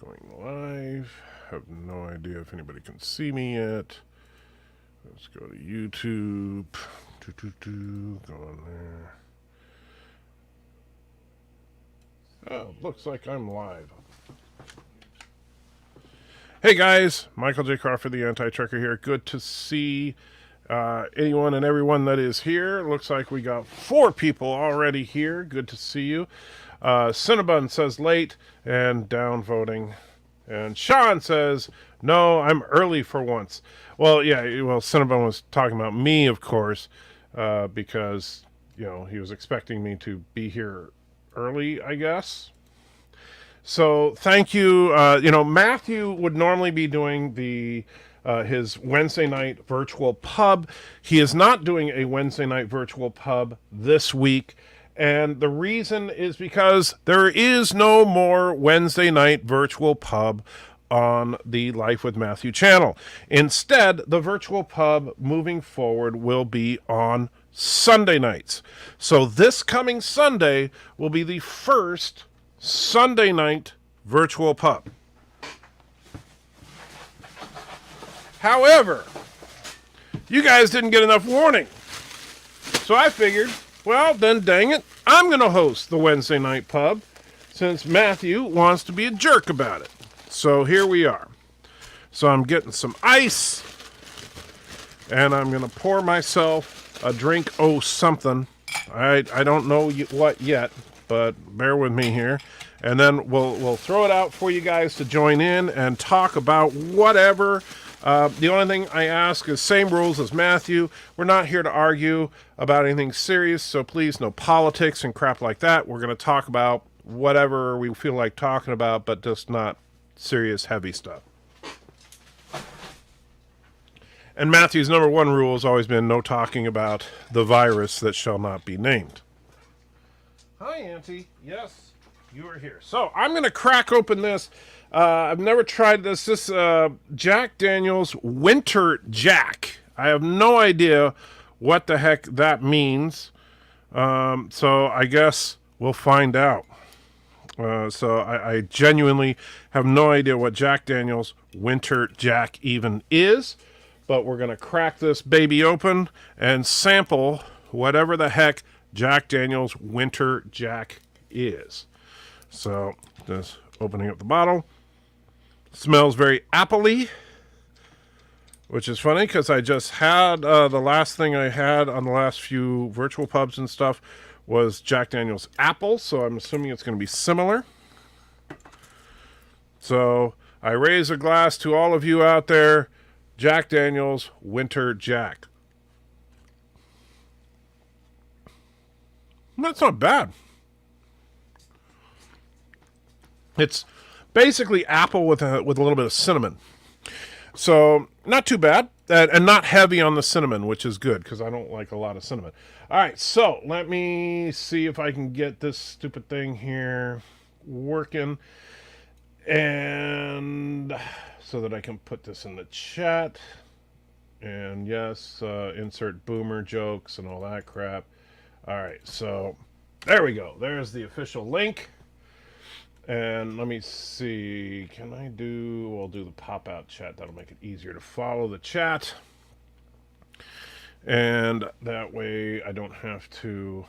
Going live. Have no idea if anybody can see me yet. Let's go to YouTube. Go on there. Oh, looks like I'm live. Hey guys, Michael J. Crawford, the Anti-Trucker here. Good to see anyone and everyone that is here. Looks like we got 4 people already here. Good to see you. Cinnabon says late and downvoting. And Sean says, no, I'm early for once. Well, yeah, Cinnabon was talking about me, of course, because, you know, he was expecting me to be here early, I guess. So thank you. Matthew would normally be doing his Wednesday night virtual pub. He is not doing a Wednesday night virtual pub this week. And the reason is because there is no more Wednesday night virtual pub on the Life with Matthew channel. Instead, the virtual pub moving forward will be on Sunday nights. So this coming Sunday will be the first Sunday night virtual pub. However, you guys didn't get enough warning. So I figured, well, then dang it, I'm going to host the Wednesday night pub since Matthew wants to be a jerk about it. So here we are. So I'm getting some ice and I'm going to pour myself a drink, something. I don't know what yet, but bear with me here. And then we'll throw it out for you guys to join in and talk about whatever. The only thing I ask is same rules as Matthew. We're not here to argue about anything serious, so please no politics and crap like that. We're going to talk about whatever we feel like talking about, but just not serious, heavy stuff. And Matthew's number 1 rule has always been no talking about the virus that shall not be named. Hi, Auntie. Yes, you are here. So I'm going to crack open this. I've never tried this. This Jack Daniel's Winter Jack. I have no idea what the heck that means. So I guess we'll find out. So I genuinely have no idea what Jack Daniel's Winter Jack even is. But we're going to crack this baby open and sample whatever the heck Jack Daniel's Winter Jack is. So just opening up the bottle. Smells very apple-y, which is funny because I just had the last thing I had on the last few virtual pubs and stuff was Jack Daniel's apple, so I'm assuming it's going to be similar. So I raise a glass to all of you out there, Jack Daniel's Winter Jack. That's not bad. It's basically apple with a little bit of cinnamon. So, not too bad. And not heavy on the cinnamon, which is good, because I don't like a lot of cinnamon. Alright, so let me see if I can get this stupid thing here working. And so that I can put this in the chat. And yes, insert boomer jokes and all that crap. Alright, so there we go. There's the official link. And let me see, we'll do the pop-out chat. That'll make it easier to follow the chat. And that way I don't have to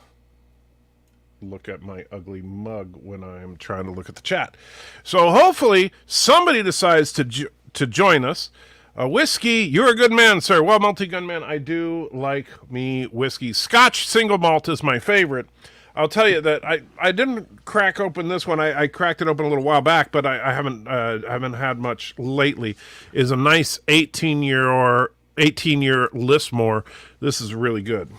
look at my ugly mug when I'm trying to look at the chat. So hopefully somebody decides to join us. Whiskey, you're a good man, sir. Well, multi-gun man, I do like me whiskey. Scotch single malt is my favorite. I'll tell you that I didn't crack open this one. I cracked it open a little while back, but I haven't had much lately. Is a nice 18-year Lismore. This is really good.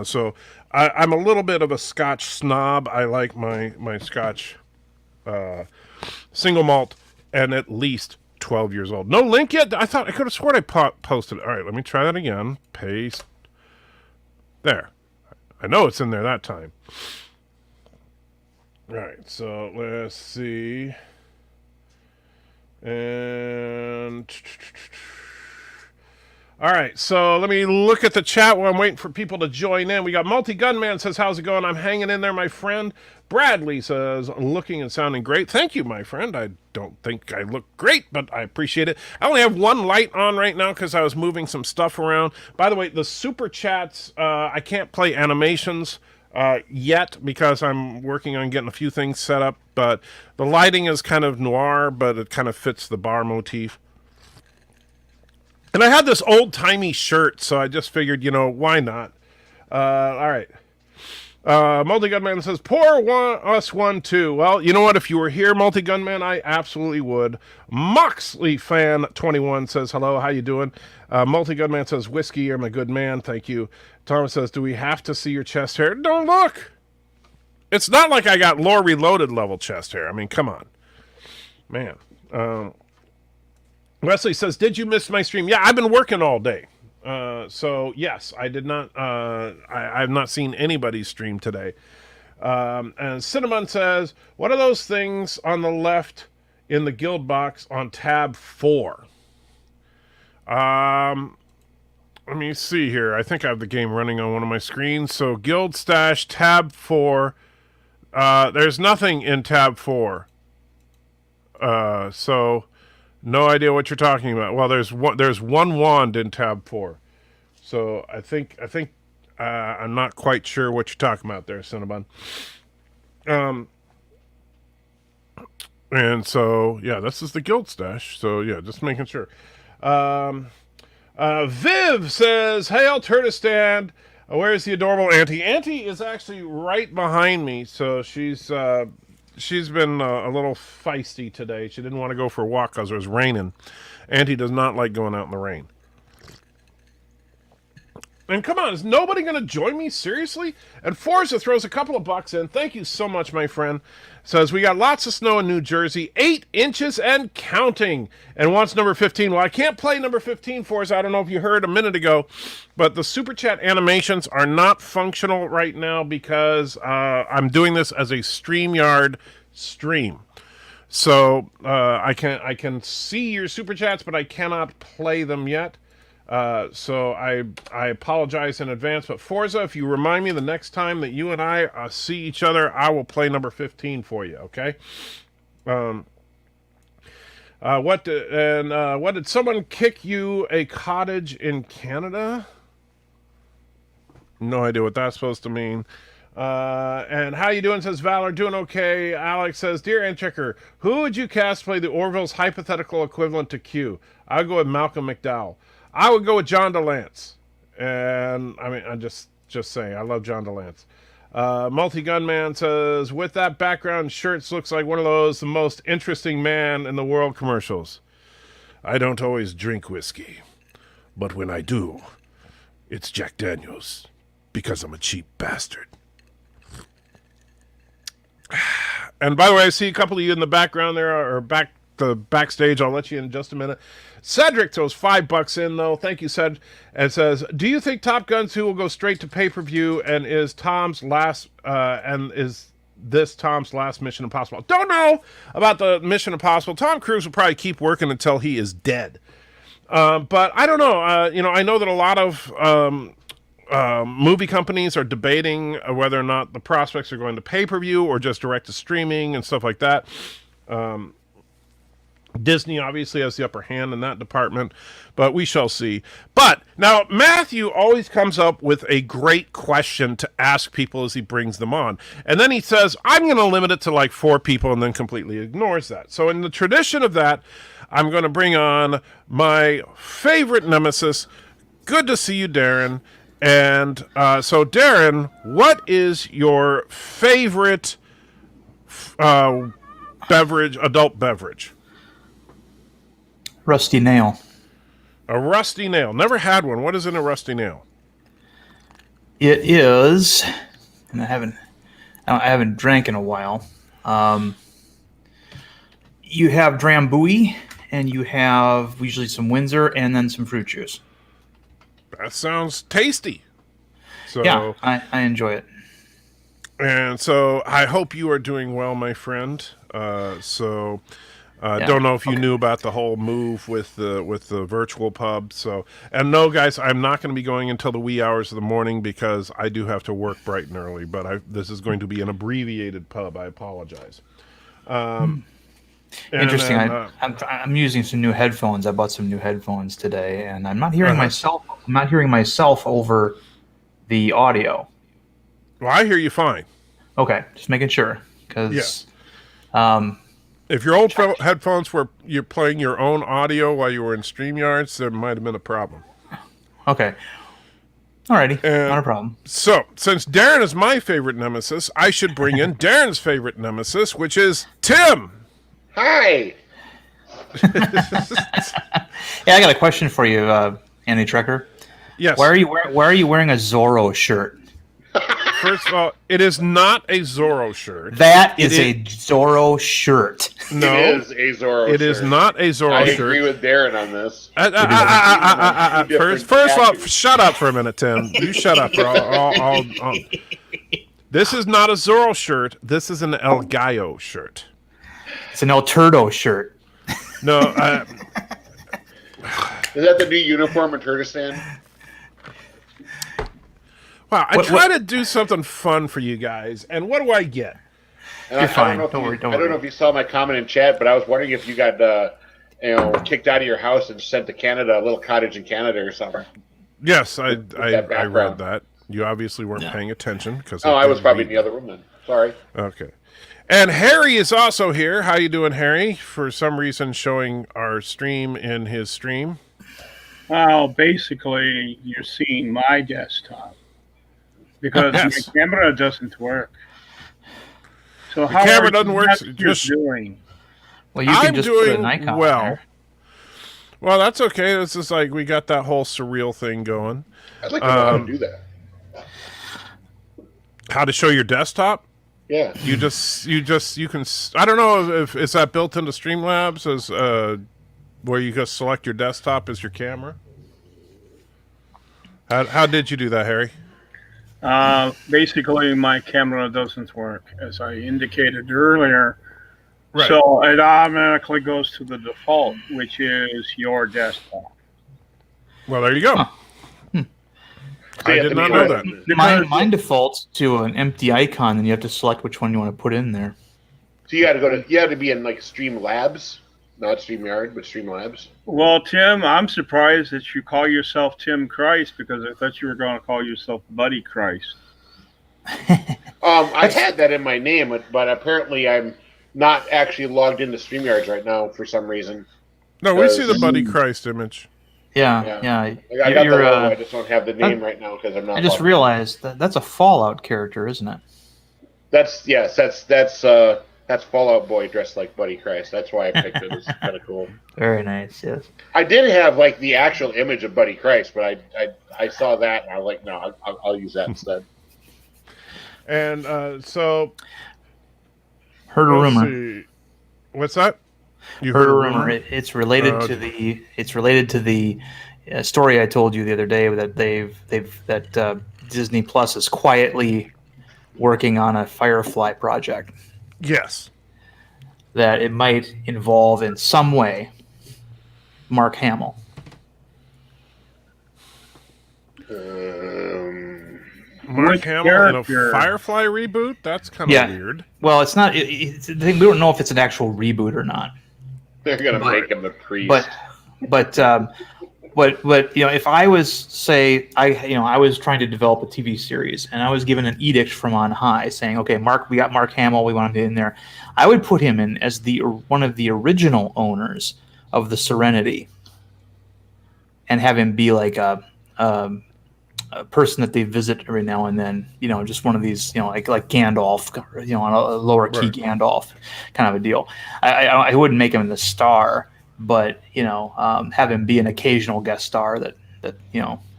So I'm a little bit of a Scotch snob. I like my Scotch single malt and at least 12 years old. No link yet? I could have sworn I posted it. All right, let me try that again. Paste. There. I know it's in there that time. All right, so let's see. And All right, so let me look at the chat while I'm waiting for people to join in. We got Multi-Gunman says, how's it going? I'm hanging in there, my friend. Bradley says, looking and sounding great. Thank you, my friend. I don't think I look great, but I appreciate it. I only have one light on right now because I was moving some stuff around. By the way, the super chats, I can't play animations yet because I'm working on getting a few things set up, but the lighting is kind of noir, but it kind of fits the bar motif. And I had this old-timey shirt, so I just figured, why not? All right. Multi-Gunman says, pour us one, too. Well, you know what? If you were here, Multi-Gunman, I absolutely would. Moxley Fan 21 says, hello, how you doing? Multi-Gunman says, whiskey, you're my good man, thank you. Thomas says, do we have to see your chest hair? Don't look. It's not like I got Lore Reloaded level chest hair. I mean, come on. Man. Wesley says, did you miss my stream? Yeah, I've been working all day. So, yes, I did not. I've not seen anybody's stream today. And Cinnamon says, what are those things on the left in the guild box on tab 4? Let me see here. I think I have the game running on one of my screens. So, guild stash, tab 4. There's nothing in tab 4. So... no idea what you're talking about. Well, there's one wand in tab 4. So I think I'm not quite sure what you're talking about there, Cinnabon. And so yeah, this is the guild stash. So yeah, just making sure. Viv says, "Hey, Alturtistan, where's the adorable Auntie? Auntie is actually right behind me. So she's been a little feisty today. She didn't want to go for a walk because it was raining. Auntie does not like going out in the rain. And come on, is nobody going to join me? Seriously? And Forza throws a couple of bucks in. Thank you so much, my friend. Says, we got lots of snow in New Jersey. 8 inches and counting. And wants number 15. Well, I can't play number 15, Forza. I don't know if you heard a minute ago. But the Super Chat animations are not functional right now because I'm doing this as a StreamYard stream. So I can see your Super Chats, but I cannot play them yet. So I apologize in advance, but Forza, if you remind me the next time that you and I see each other, I will play number 15 for you, okay? What did someone kick you a cottage in Canada? No idea what that's supposed to mean. And how you doing, says Valor. Doing okay. Alex says, dear Antchecker, who would you cast to play the Orville's hypothetical equivalent to Q? I'll go with Malcolm McDowell. I would go with John DeLance. And, I mean, I'm just saying, I love John DeLance. Multi-Gunman says, with that background, Shirts looks like one of those the most interesting man in the world commercials. I don't always drink whiskey. But when I do, it's Jack Daniels. Because I'm a cheap bastard. And by the way, I see a couple of you in the background there, or backstage. I'll let you in just a minute. Cedric throws $5 in, though. Thank you, Ced. And says, do you think Top Gun 2 will go straight to pay-per-view and is this Tom's last Mission Impossible? Don't know about the Mission Impossible. Tom Cruise will probably keep working until he is dead. But I don't know. I know that a lot of movie companies are debating whether or not the prospects are going to pay-per-view or just direct to streaming and stuff like that. Disney obviously has the upper hand in that department, but we shall see. But now Matthew always comes up with a great question to ask people as he brings them on. And then he says, I'm going to limit it to like 4 people, and then completely ignores that. So in the tradition of that, I'm going to bring on my favorite nemesis. Good to see you, Darren. And so Darren, what is your favorite adult beverage? Rusty Nail. A rusty nail. Never had one. What is in a rusty nail? It is, and I haven't drank in a while. You have Drambuie, and you have usually some Windsor, and then some fruit juice. That sounds tasty. So yeah, I enjoy it. And so I hope you are doing well, my friend. Don't know if you knew about the whole move with the virtual pub. So, and no, guys, I'm not going to be going until the wee hours of the morning because I do have to work bright and early. But this is going to be an abbreviated pub. I apologize. Interesting. Then, I'm using some new headphones. I bought some new headphones today, and I'm not hearing myself. I'm not hearing myself over the audio. Well, I hear you fine. Okay, just making sure because. If your old headphones you're playing your own audio while you were in StreamYards, there might have been a problem. Okay. Alrighty, not a problem. So, since Darren is my favorite nemesis, I should bring in Darren's favorite nemesis, which is Tim. Hi. Yeah, I got a question for you, Andy Trekker. Yes. Why are you wearing a Zorro shirt? First of all, it is not a Zorro shirt. That is a Zorro shirt. No, it is a Zorro shirt. It is not a Zorro shirt. I agree with Darren on this. First of all, shut up for a minute, Tim. You shut up. This is not a Zorro shirt. This is an El Gallo shirt. It's an El Turdo shirt. No. Is that the new uniform in Kurdistan? Wow, I try to do something fun for you guys, and what do I get? You're fine. Don't worry. I don't know if you saw my comment in chat, but I was wondering if you got kicked out of your house and sent to Canada, a little cottage in Canada or something. Yes, I read that. You obviously weren't paying attention because. Oh, I was probably in the other room then. Sorry. Okay. And Harry is also here. How you doing, Harry? For some reason, showing our stream in his stream. Well, basically, you're seeing my desktop because the camera doesn't work. So how camera doesn't work. Just doing? Well, you can just put an icon there. Well, that's okay. This is like we got that whole surreal thing going. I'd like to know how to do that. How to show your desktop? Yeah. You can. I don't know if is that built into Streamlabs as where you just select your desktop as your camera. How did you do that, Harry? Basically, my camera doesn't work, as I indicated earlier. Right. So it automatically goes to the default, which is your desktop. Well, there you go. Huh. I did not know that. Mine defaults to an empty icon, and you have to select which one you want to put in there. So you had to be in like Streamlabs, not StreamYard, but Streamlabs. Well, Tim, I'm surprised that you call yourself Tim Christ because I thought you were going to call yourself Buddy Christ. I had that in my name, but apparently I'm not actually logged into StreamYards right now for some reason. No, we see the Buddy Christ image. Yeah. I got the logo. I just don't have the name right now because I'm not. I just realized that's a Fallout character, isn't it? That's Fallout Boy dressed like Buddy Christ. That's why I picked it. It's kind of cool. Very nice. Yes. I did have like the actual image of Buddy Christ, but I saw that and I was like, no, I'll use that instead. And so, heard a rumor. What's that? You heard a rumor. It's related to the story I told you the other day that Disney Plus is quietly working on a Firefly project. Yes. That it might involve in some way Mark Hamill. Mark Hamill in a Firefly reboot? That's kind of weird. Well, it's not. We don't know if it's an actual reboot or not. They're gonna make him the priest. But if I was I was trying to develop a TV series and I was given an edict from on high saying, okay, we got Mark Hamill, we want him in there. I would put him in as one of the original owners of the Serenity, and have him be like a person that they visit every now and then. Just one of these, like Gandalf, on a lower key Gandalf kind of a deal. I wouldn't make him the star, but have him be an occasional guest star that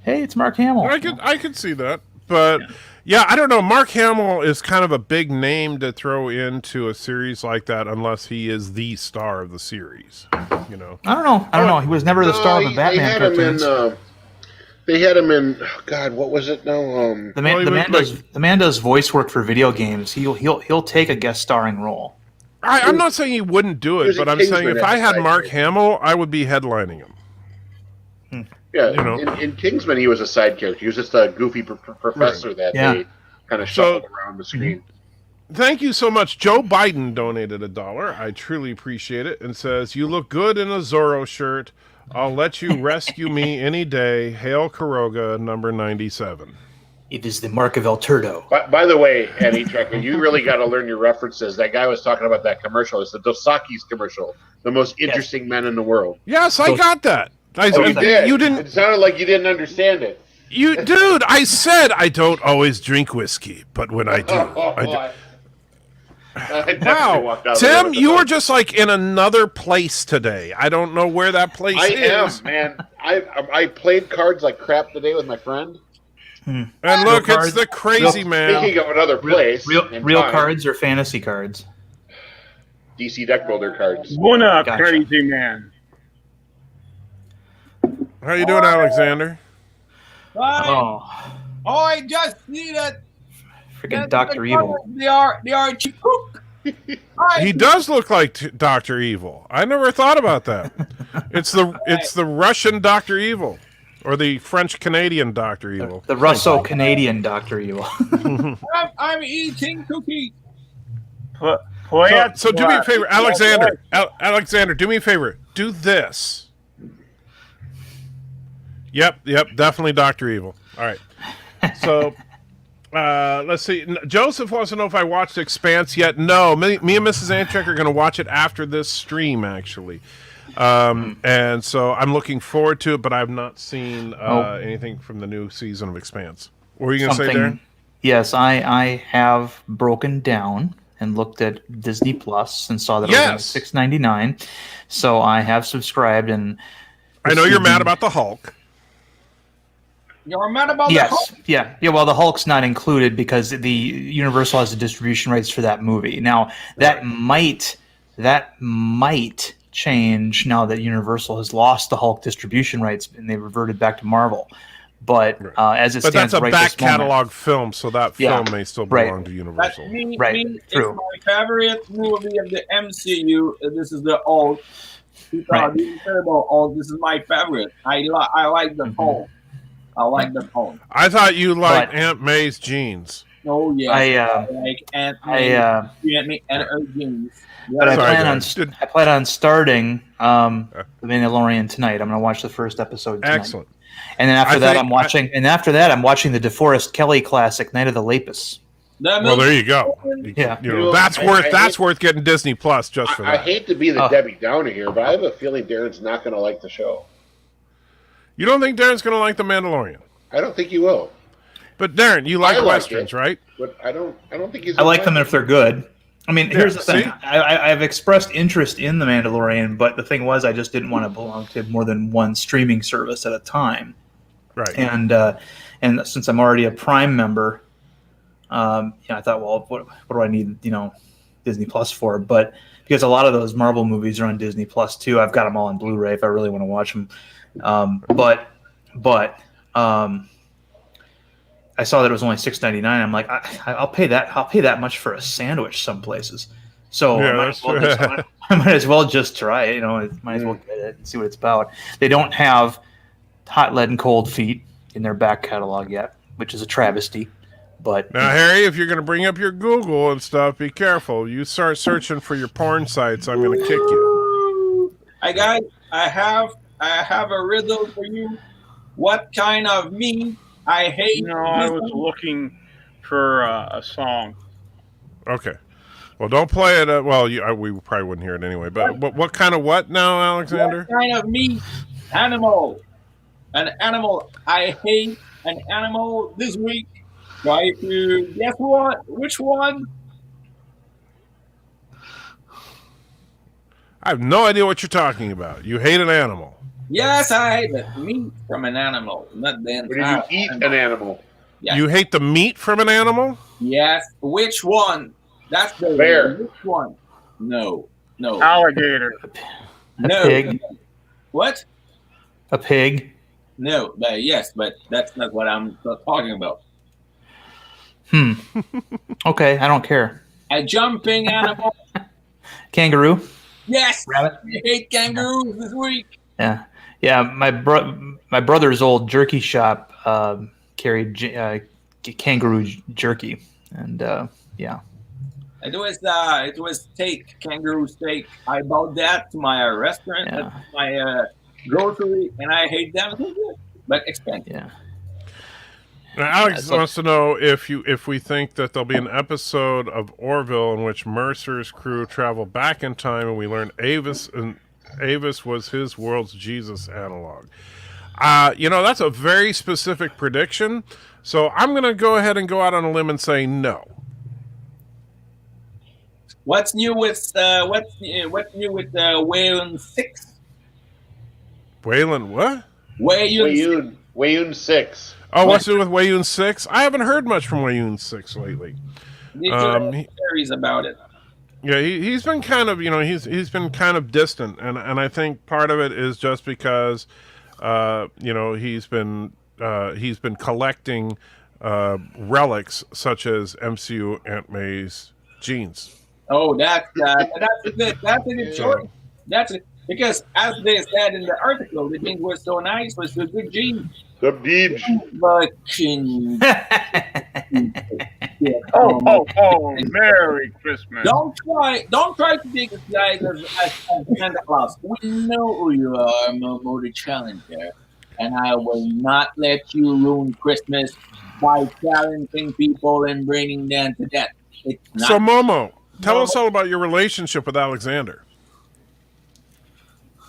hey, it's Mark Hamill. I could see that, but I don't know. Mark Hamill is kind of a big name to throw into a series like that, unless he is the star of the series. I don't know. He was never the star of the Batman cartoons. They had him in. Oh God, what was it now? The man does voice work for video games. He'll take a guest starring role. I'm not saying he wouldn't do it, but I'm saying if I had Mark Hamill, I would be headlining him. Yeah, You know. in Kingsman, he was a side character. He was just a goofy professor that they kind of shuffled around the screen. Thank you so much. Joe Biden donated $1. I truly appreciate it, and says, "You look good in a Zorro shirt. I'll let you rescue me any day. Hail Caroga, number 97." It is the mark of El Turdo. By the way, Eddie Trekker, you really got to learn your references. That guy was talking about that commercial. It's the Dos Equis commercial. The most interesting men in the world. Yes, I got that. You did. You didn't. It sounded like you didn't understand it. Dude, I said I don't always drink whiskey, but when I do, I wow, Tim, you were just like in another place today. I don't know where that place is. I am, man. I played cards like crap today with my friend. And look, it's the crazy man. Speaking of another place, real cards or fantasy cards? DC deck builder cards. Buna, crazy man. How you doing, Alexander? Oh, I just needed freaking Dr. Evil. They are cheap. He does look like Dr. Evil. I never thought about that. It's the Russian Dr. Evil, or the French Canadian Dr. Evil. The Russo Canadian Dr. Evil. I'm eating cookies. So do me a favor, Alexander. Alexander, do me a favor. Do this. Yep, definitely Dr. Evil. All right. So, let's see. Joseph wants to know if I watched Expanse yet. No, me and Mrs. Antrek are going to watch it after this stream, actually. And so I'm looking forward to it, but I've not seen anything from the new season of Expanse. What were you going to say, Darren? Yes, I have broken down and looked at Disney Plus and saw that it was $6.99. So I have subscribed, and I know you're mad about the Hulk. You're mad about the Hulk? Yeah. Well, the Hulk's not included because the Universal has the distribution rights for that movie. Now that might change now that Universal has lost the Hulk distribution rights and they reverted back to Marvel. But as it stands, that's a right back this moment, catalog film, so that film may still belong to Universal. True. It's my favorite movie of the MCU. This is the old. This is my favorite. I like the Hulk. I like the Hulk. I thought you liked Aunt May's jeans. Oh yeah, I like Aunt May and her jeans. But I plan on starting The Mandalorian tonight. I'm going to watch the first episode tonight. Excellent. And then after that, I'm watching the DeForest Kelley classic, Night of the Lapis. Well, there you go. Yeah, that's worth getting Disney Plus just for that. I hate to be the Debbie Downer here, but I have a feeling Darren's not going to like the show. You don't think Darren's going to like The Mandalorian? I don't think he will. But Darren, you like westerns, right? But I don't think he's. I like them if they're good. I mean, here's the thing. I've expressed interest in The Mandalorian, but the thing was, I just didn't want to belong to more than one streaming service at a time. Right. And since I'm already a Prime member, I thought, well, what do I need, Disney Plus for? But because a lot of those Marvel movies are on Disney Plus too, I've got them all on Blu-ray if I really want to watch them. But I saw that it was only $6.99. I'm like, I'll pay that. I'll pay that much for a sandwich some places. So I might as well just try it. Might as well get it and see what it's about. They don't have Hot Lead and Cold Feet in their back catalog yet, which is a travesty. But now, Harry, if you're going to bring up your Google and stuff, be careful. You start searching for your porn sites, I'm going to kick you. I have a riddle for you. What kind of meat I hate? No, I was looking for a song. Okay. Well, don't play it. We probably wouldn't hear it anyway. But what kind of what now, Alexander? What kind of meat? Animal. An animal. I hate an animal this week. Try to guess what? Which one? I have no idea what you're talking about. You hate an animal. Yes, I hate the meat from an animal, not the entire animal. Did you eat an animal? Yes. You hate the meat from an animal? Yes. Which one? That's the bear. Which one? No. Alligator. No. Pig. What? A pig. No. Yes, but that's not what I'm talking about. Okay, I don't care. A jumping animal. Kangaroo. Yes, Rabbit. I hate kangaroos this week. Yeah, yeah. My brother's old jerky shop carried kangaroo jerky, and yeah. It was steak, kangaroo steak. I bought that to my restaurant, Yeah. my grocery, and I hate them. But expensive. Yeah. Now, Alex wants to know if we think that there'll be an episode of Orville in which Mercer's crew travel back in time and we learn Avis was his world's Jesus analog. That's a very specific prediction, so I'm going to go ahead and go out on a limb and say no. What's new with Wayun 6? Wayland, what? Wayun 6. Oh, what's new with Wayun 6? I haven't heard much from Wayun 6 lately. Theories about it. Yeah, he's been kind of, he's been kind of distant, and I think part of it is just because, he's been collecting relics such as MCU Aunt May's jeans. Oh, that's a good choice. Because as they said in the article, the jeans were so nice, was a good jeans. The beach. But Merry Christmas. Don't try to take us guys as Santa Claus. We know who you are, Momo the Challenger, and I will not let you ruin Christmas by challenging people and bringing them to death. So, Momo, tell us all about your relationship with Alexander.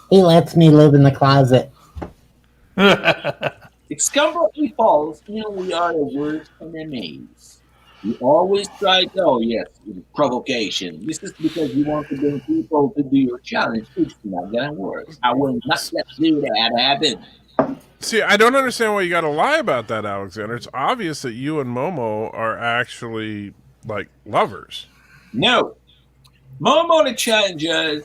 He lets me live in the closet. It's completely false. We are the worst enemies. You always try provocation. This is because you want to bring people to do your challenge. It's not going to work. I will not let that happen. See, I don't understand why you got to lie about that, Alexander. It's obvious that you and Momo are actually, like, lovers. No. Momo the Challenger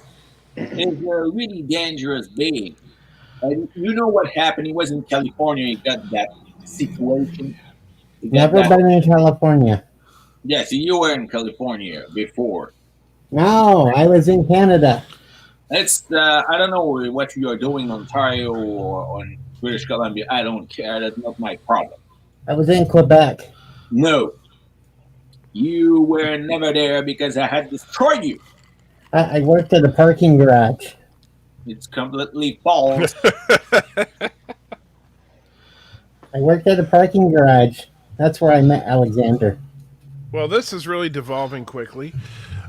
is a really dangerous being. And you know what happened? He was in California. He got that situation. Never been in California. Yes, you were in California before. No, I was in Canada. It's I don't know what you are doing in Ontario or in British Columbia. I don't care. That's not my problem. I was in Quebec. No. You were never there because I had destroyed you. I worked at a parking garage. It's completely false. I worked at a parking garage. That's where I met Alexander. Well, this is really devolving quickly.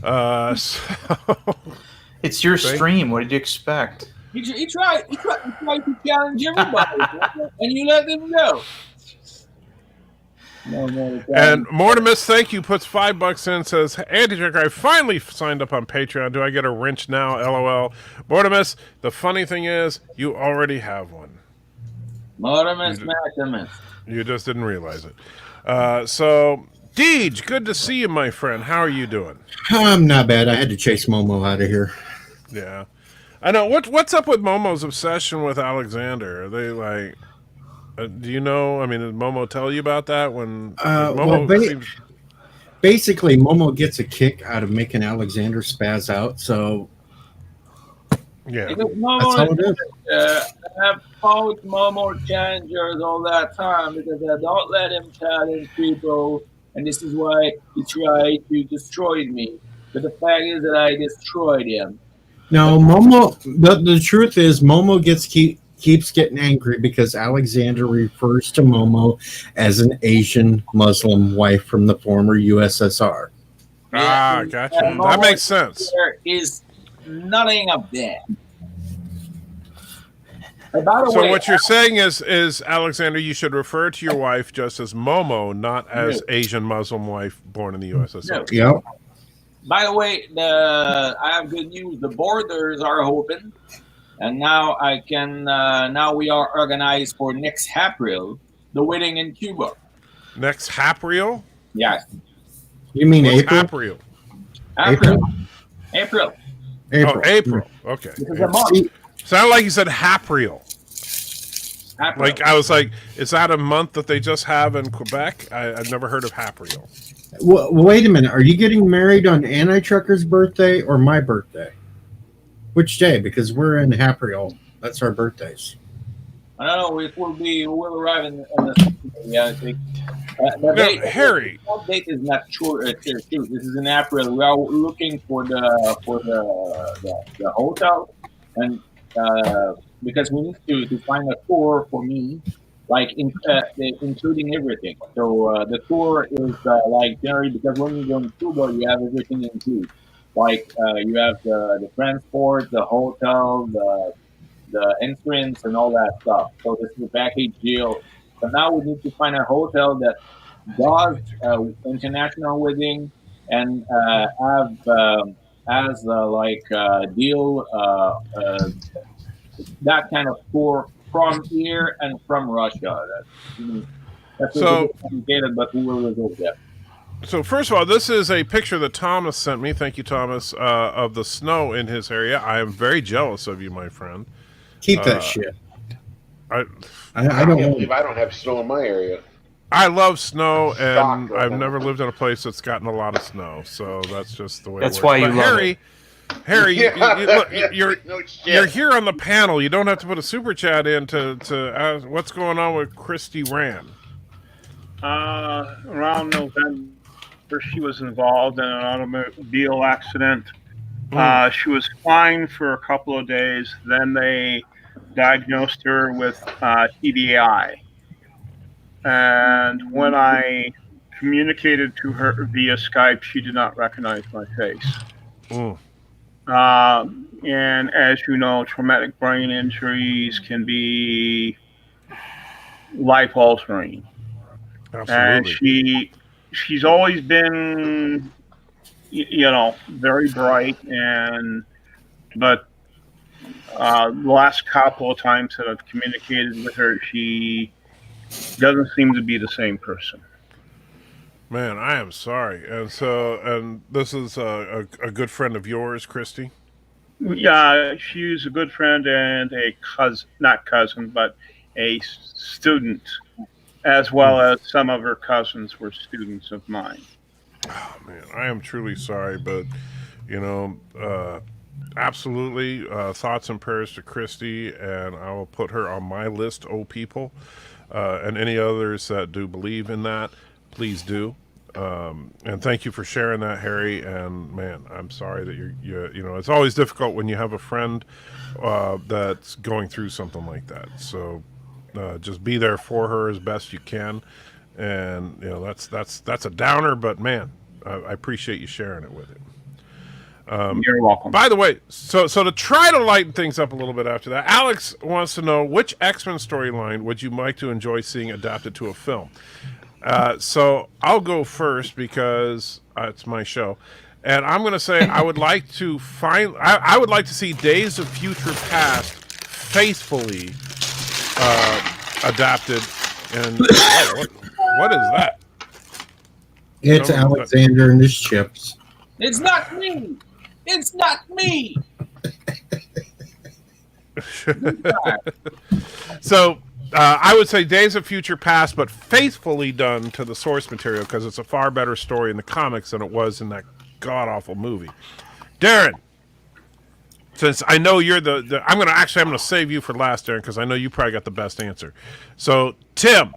It's your stream. What did you expect? He tried to challenge everybody, and you let him go. And Mortimus, thank you, puts $5 in, says, Anti-Trick, I finally signed up on Patreon. Do I get a wrench now? LOL. Mortimus, the funny thing is, you already have one. Mortimus Maximus. You just didn't realize it. So, Deej, good to see you, my friend. How are you doing? I'm not bad. I had to chase Momo out of here. Yeah. I know. What's up with Momo's obsession with Alexander? Are they like... do you know? I mean, did Momo tell you about that? Basically, Momo gets a kick out of making Alexander spaz out. So, yeah, because Momo, that's how it is. I have fought Momo challengers all that time because I don't let him challenge people, and this is why he tried to destroy me. But the fact is that I destroyed him. No, Momo. The truth is, Momo keeps getting angry because Alexander refers to Momo as an Asian Muslim wife from the former USSR. Ah, gotcha. That makes sense. There is nothing of that. By the So way, what you're saying is, Alexander, you should refer to your wife just as Momo, not as Asian Muslim wife born in the USSR. Yep. By the way, I have good news. The borders are open. And now now we are organized for next April, the wedding in Cuba. Next April? Yes. You mean What's April? April. Oh, April. Okay. This is a month. Sounded like you said April. April. Like I was like, is that a month that they just have in Quebec? I've never heard of April. Wait a minute. Are you getting married on Anti-Trucker's birthday or my birthday? Which day? Because we're in April. That's our birthdays. I don't know. We'll arrive in the yeah. I think. The Now, date, Harry. the date is not sure. This is in April. We are looking for the hotel, and because we need to find a tour for me, like including everything. So the tour is like generally because when you go to Cuba, you have everything included. Like you have the transport, the hotel, the entrance, and all that stuff. So this is a package deal. So now we need to find a hotel that does international wedding and have as like deal that kind of tour from here and from Russia. That's a little So, bit complicated, but we will resolve that. so first of all, this is a picture that Thomas sent me. Thank you, Thomas, of the snow in his area. I am very jealous of you, my friend. Keep that shit. I I I don't can't know. believe I don't have snow in my area. I love snow, and Shocked right I've now. never lived in a place that's gotten a lot of snow. So that's just the way. That's it works. why you But love Harry, Harry, look, you're No shit. you're here on the panel. You don't have to put a super chat in to ask what's going on with Christy Rand. Around November, she was involved in an automobile accident. She was fine for a couple of days. Then they diagnosed her with TBI. And when I communicated to her via Skype, she did not recognize my face. Mm. And as you know, traumatic brain injuries can be life altering. And Absolutely. she's always been, very bright, but the last couple of times that I've communicated with her, she doesn't seem to be the same person. Man, I am sorry. And this is a good friend of yours, Christy. Yeah, she's a good friend and a cousin, not cousin, but a student, as well as some of her cousins were students of mine. Oh man, I am truly sorry, but absolutely thoughts and prayers to Christy, and I will put her on my list. Oh, people, and any others that do believe in that, please do. And thank you for sharing that, Harry. And man, I'm sorry that it's always difficult when you have a friend that's going through something like that. So just be there for her as best you can. And that's a downer, but man, I appreciate you sharing it with it. You're welcome. By the way, so to try to lighten things up a little bit after that, Alex wants to know which X-Men storyline would you like to enjoy seeing adapted to a film. So I'll go first because it's my show, and I'm going to say I would like to I would like to see Days of Future Past faithfully adapted. And what is that? It's Alexander and his chips. It's not me. It's not me. So I would say Days of Future Past, but faithfully done to the source material because it's a far better story in the comics than it was in that god-awful movie. Darren, since I know you're I'm going to save you for last, Darren, because I know you probably got the best answer. So, Tim,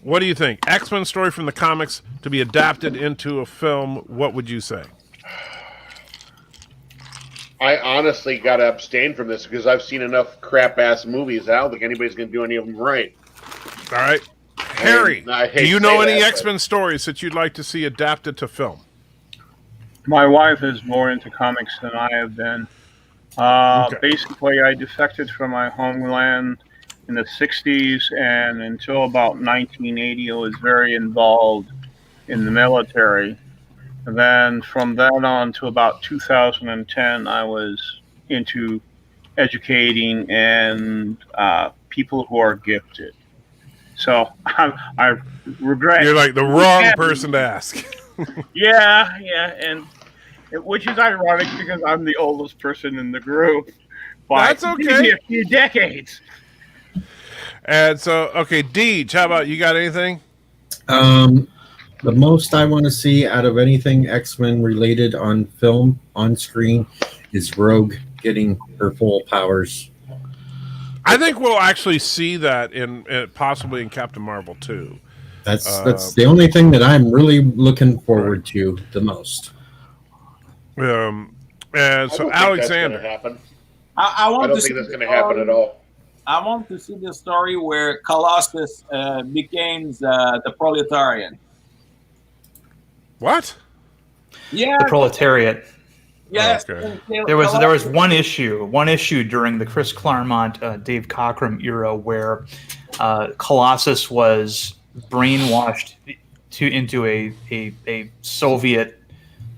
what do you think? X-Men story from the comics to be adapted into a film, what would you say? I honestly got to abstain from this because I've seen enough crap-ass movies. I don't think anybody's going to do any of them right. All right. Harry, I hate do you to know say any that, X-Men stories that you'd like to see adapted to film? My wife is more into comics than I have been. Okay. Basically, I defected from my homeland in the 60s, and until about 1980, I was very involved in the military. And then from then on to about 2010, I was into educating and people who are gifted. So I regret. You're like the wrong person to ask. Yeah, and which is ironic because I'm the oldest person in the group. That's okay. A few decades. And so, okay, Deej, how about you? Got anything? The most I want to see out of anything X-Men related on film, on screen, is Rogue getting her full powers. I think we'll actually see that in possibly in Captain Marvel too. That's the only thing that I'm really looking forward to the most. And I so don't think that's Alexander, going to happen. I I want don't to think see that's the going to happen at story- all. I want to see the story where Colossus became the proletarian. what? Yeah. The proletariat. Yes. Oh, okay. There was one issue during the Chris Claremont, Dave Cockrum era where Colossus was brainwashed into a Soviet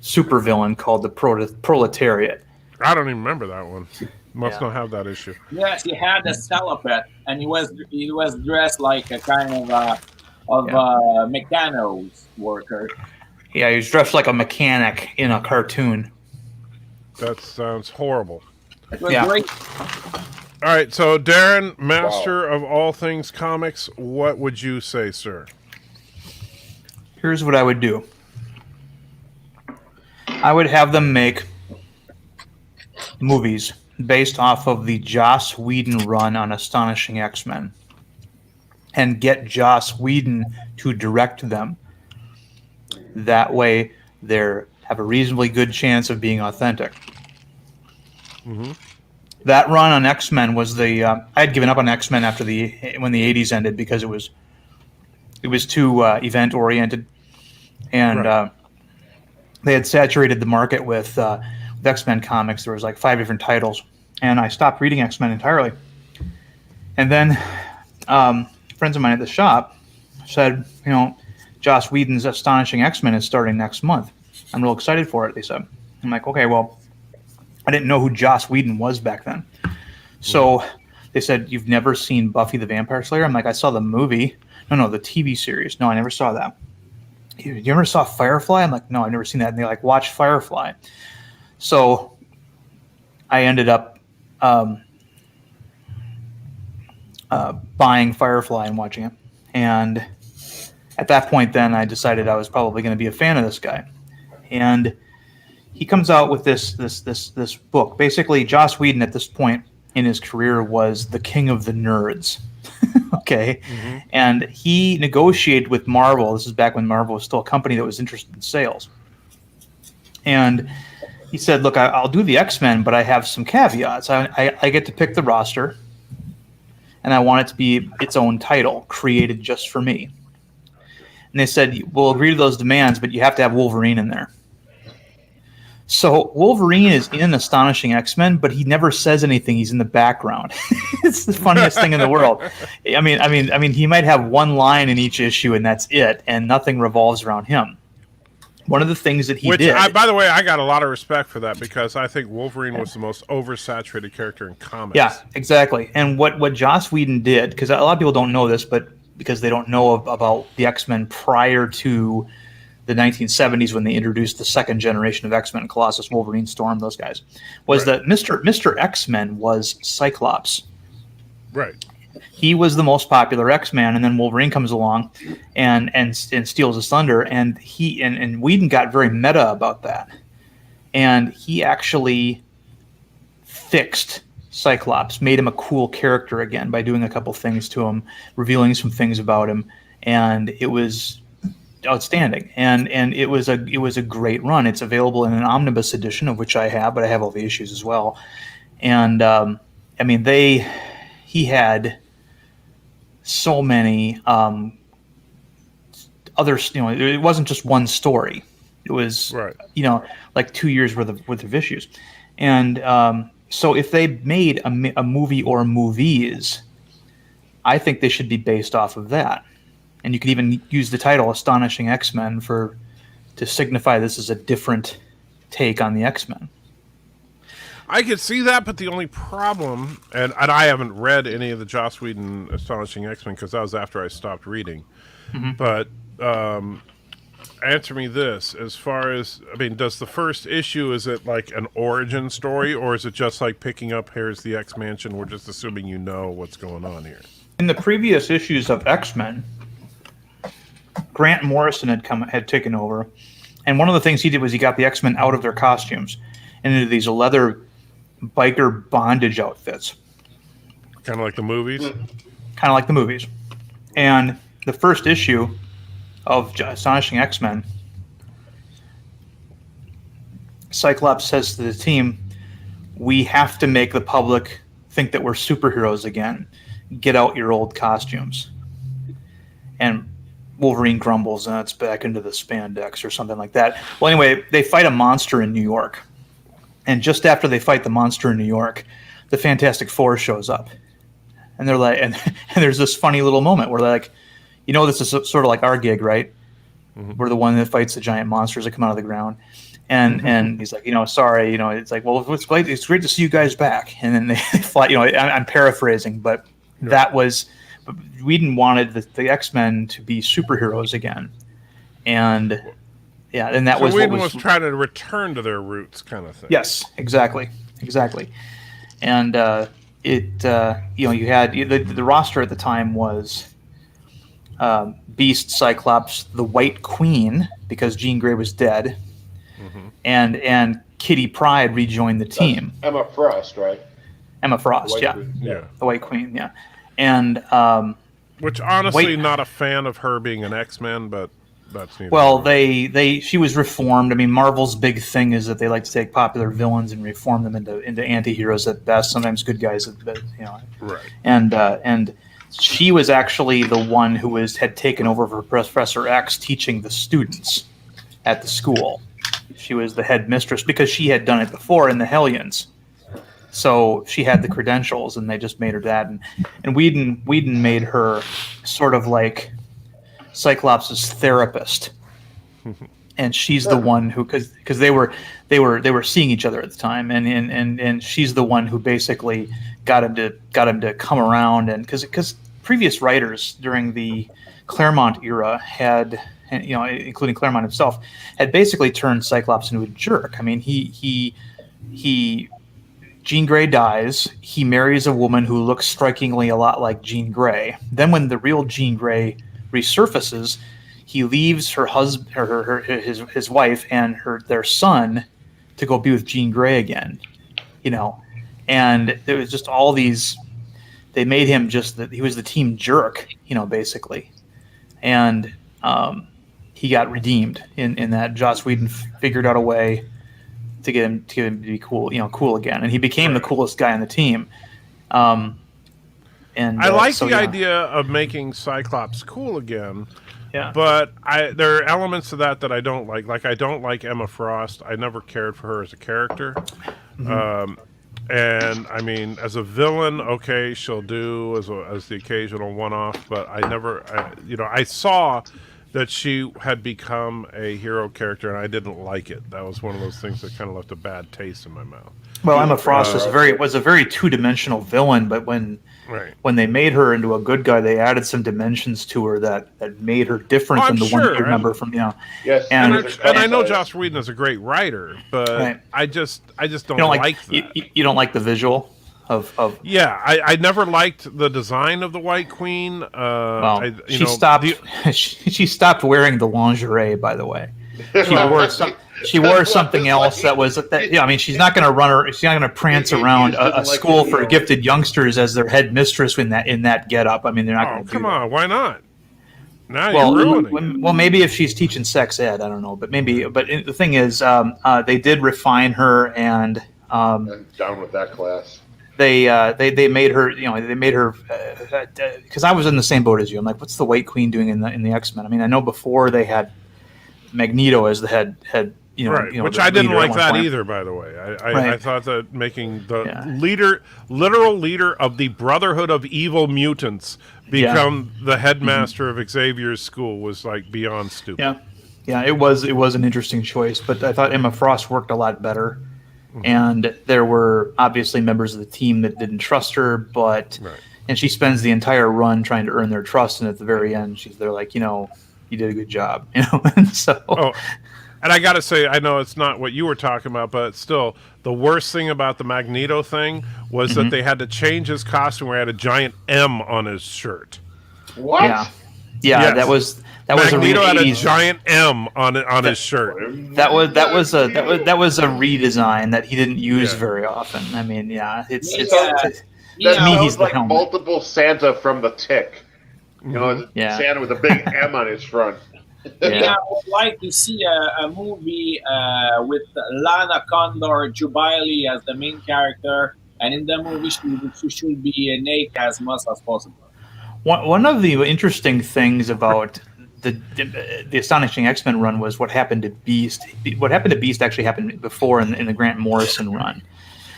supervillain called the Proletariat. I don't even remember that one. Must Yeah. not have that issue. Yes, he had a celibate, and he was dressed like a kind of mechanos worker. Yeah, he was dressed like a mechanic in a cartoon. That sounds horrible. It was Yeah. great. All right, so Darren, master of all things comics, what would you say, sir? Here's what I would do. I would have them make movies based off of the Joss Whedon run on Astonishing X-Men and get Joss Whedon to direct them. That way they have a reasonably good chance of being authentic. Mm-hmm. That run on X-Men was the I had given up on X-Men after when the 80s ended because it was too event oriented, and Right. they had saturated the market with X-Men comics. There was like 5 different titles, and I stopped reading X-Men entirely. And then friends of mine at the shop said, Joss Whedon's Astonishing X-Men is starting next month. I'm real excited for it, they said. I'm like, okay, well, I didn't know who Joss Whedon was back then. So they said, you've never seen Buffy the Vampire Slayer? I'm like, I saw the movie. No, the TV series. No, I never saw that. You ever saw Firefly? I'm like, no, I've never seen that. And they're like, watch Firefly. So I ended up buying Firefly and watching it. And at that point, then I decided I was probably going to be a fan of this guy. And he comes out with this book. Basically, Joss Whedon at this point in his career was the king of the nerds. Okay. Mm-hmm. And he negotiated with Marvel. This is back when Marvel was still a company that was interested in sales. And he said, look, I'll do the X-Men, but I have some caveats. I get to pick the roster, and I want it to be its own title, created just for me. And they said, we'll agree to those demands, but you have to have Wolverine in there. So Wolverine is in Astonishing X-Men, but he never says anything. He's in the background. It's the funniest thing in the world. I mean, he might have one line in each issue, and that's it, and nothing revolves around him. One of the things that he did. By the way, I got a lot of respect for that because I think Wolverine was the most oversaturated character in comics. Yeah, exactly. And what Joss Whedon did, because a lot of people don't know this, but because they don't know about the X-Men prior to the 1970s when they introduced the second generation of X-Men, Colossus, Wolverine, Storm, those guys, was that Mr. X-Men was Cyclops. Right. He was the most popular X-Man, and then Wolverine comes along and steals his thunder, and Whedon got very meta about that. And he actually fixed Cyclops, made him a cool character again by doing a couple things to him, revealing some things about him, and it was outstanding. And it was a great run. It's available in an omnibus edition, of which I have, but I have all the issues as well. And he had so many others. It wasn't just one story. It was Right. like 2 years worth of issues. And so if they made a movie or movies, I think they should be based off of that. And you could even use the title Astonishing X-Men to signify this is a different take on the X-Men. I could see that, but the only problem, and I haven't read any of the Joss Whedon Astonishing X-Men because that was after I stopped reading. Mm-hmm. But answer me this: as far as does the first issue, is it like an origin story, or is it just like picking up here's the X Mansion? We're just assuming you know what's going on here. In the previous issues of X-Men, Grant Morrison had taken over, and one of the things he did was he got the X-Men out of their costumes and into these leather biker bondage outfits. Kind of like the movies? Kind of like the movies. And the first issue of Astonishing X-Men, Cyclops says to the team, we have to make the public think that we're superheroes again. Get out your old costumes. And Wolverine grumbles, and it's back into the spandex or something like that. Well, anyway, they fight a monster in New York. And just after they fight the monster in New York, the Fantastic Four shows up. And they're like, and there's this funny little moment where they're like, this is sort of like our gig, right? Mm-hmm. We're the one that fights the giant monsters that come out of the ground. And he's like, sorry, it's like, well, it's great to see you guys back. And then they fly, I'm paraphrasing, but that was, Whedon wanted the X-Men to be superheroes again. And and that was Whedon was trying to return to their roots, kind of thing. Yes, exactly. And you had the roster at the time was Beast, Cyclops, the White Queen, because Jean Grey was dead, and Kitty Pryde rejoined the team. That's Emma Frost, right? Emma Frost, yeah, the White Queen, yeah, and which honestly, not a fan of her being an X-Men, but that's she was reformed. I mean, Marvel's big thing is that they like to take popular villains and reform them into anti-heroes at best, sometimes good guys at best, Right. And she was actually the one who had taken over for Professor X, teaching the students at the school. She was the head mistress because she had done it before in the Hellions. So she had the credentials, and they just made her that. And Whedon made her sort of like Cyclops' therapist, and she's the one who, because they were seeing each other at the time, and she's the one who basically got him to come around, and because previous writers during the Claremont era had, including Claremont himself, had basically turned Cyclops into a jerk. I mean, he Jean Grey dies. He marries a woman who looks strikingly a lot like Jean Grey. Then when the real Jean Grey resurfaces, he leaves her husband, his wife, and their son to go be with Jean Grey again. And there was just all these. They made him he was the team jerk, basically, and he got redeemed in that. Joss Whedon figured out a way to get him to be cool, cool again, and he became the coolest guy on the team. And I like the idea of making Cyclops cool again. Yeah. But there are elements of that I don't like. Like, I don't like Emma Frost. I never cared for her as a character. Mm-hmm. And I mean, as a villain, okay, she'll do as the occasional one-off. But I saw that she had become a hero character, and I didn't like it. That was one of those things that kind of left a bad taste in my mouth. Well, Emma Frost was a very two-dimensional villain, but when they made her into a good guy, they added some dimensions to her that made her different than the one that you remember from Yes, and I know Joss Whedon is a great writer, but I just don't like that. You don't like the visual of I never liked the design of the White Queen. She stopped wearing the lingerie, by the way. She wore something else that was I mean, she's not going to she's not going to prance around a school for gifted youngsters as their head mistress in that getup. I mean, they're not going to do that. Come on, why not? Now you're ruining. Well, maybe if she's teaching sex ed, I don't know, but maybe. But the thing is, they did refine her, and I'm down with that class. They made her, because I was in the same boat as you. I'm like, what's the White Queen doing in the X-Men? I mean, I know before they had Magneto as the head which I didn't like that either, by the way. I thought that making the literal leader of the Brotherhood of Evil Mutants become the headmaster of Xavier's school was like beyond stupid. Yeah, it was an interesting choice, but I thought Emma Frost worked a lot better. And there were obviously members of the team that didn't trust her, and she spends the entire run trying to earn their trust, and at the very end, they're like, you did a good job, and so. Oh, and I got to say, I know it's not what you were talking about, but still, the worst thing about the Magneto thing was that they had to change his costume where he had a giant M on his shirt. What? Yeah, yes. That was Magneto a had a 80s. giant M on his shirt. That was a redesign that he didn't use Yeah. very often. I mean, yeah, it's Yeah. That to me, he's sounds the like helmet. multiple Santa from the Tick. You know, Yeah. Santa with a big M on his front. Yeah. I would like to see a movie with Lana Condor Jubilee as the main character, and in the movie she should be naked as much as possible. One of the interesting things about the Astonishing X-Men run was what happened to Beast. What happened to Beast actually happened before in the Grant Morrison run.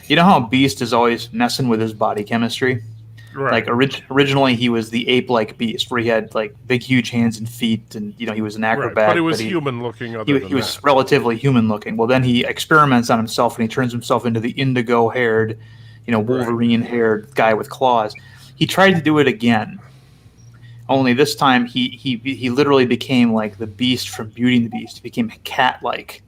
You know how Beast is always messing with his body chemistry? Right. Like originally he was the ape-like Beast, where he had like big, huge hands and feet, and he was an acrobat. Right. But he was human looking. He was relatively human looking. Well, then he experiments on himself, and he turns himself into the indigo-haired, Wolverine-haired guy with claws. He tried to do it again, only this time he literally became like the Beast from Beauty and the Beast. He became cat-like.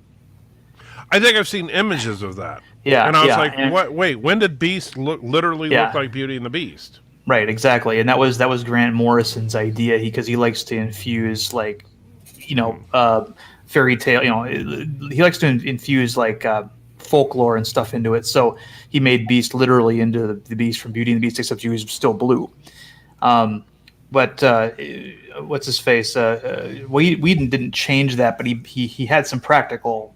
I think I've seen images of that. Yeah, and I was yeah, like, and- "What? Wait, when did Beast literally Yeah. look like Beauty and the Beast?" Right, exactly, and that was Grant Morrison's idea because he likes to infuse like, fairy tale. He likes to infuse like folklore and stuff into it. So he made Beast literally into the Beast from Beauty and the Beast, except he was still blue. But what's his face? Whedon didn't change that, but he had some practical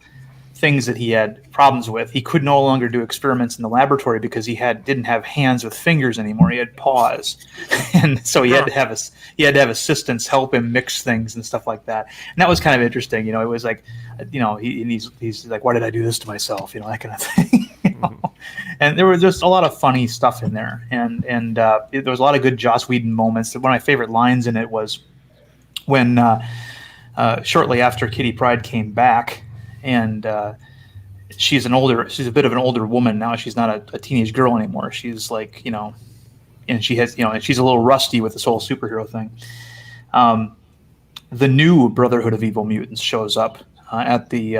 things that he had problems with. He could no longer do experiments in the laboratory because he didn't have hands with fingers anymore. He had paws, and so he had to have assistants help him mix things and stuff like that. And that was kind of interesting. It was like, he's like, why did I do this to myself? That kind of thing. And there was just a lot of funny stuff in there, and there was a lot of good Joss Whedon moments. One of my favorite lines in it was when shortly after Kitty Pryde came back. And she's a bit of an older woman now. She's not a teenage girl anymore. She's like, and she has, and she's a little rusty with this whole superhero thing. The new Brotherhood of Evil Mutants shows up at the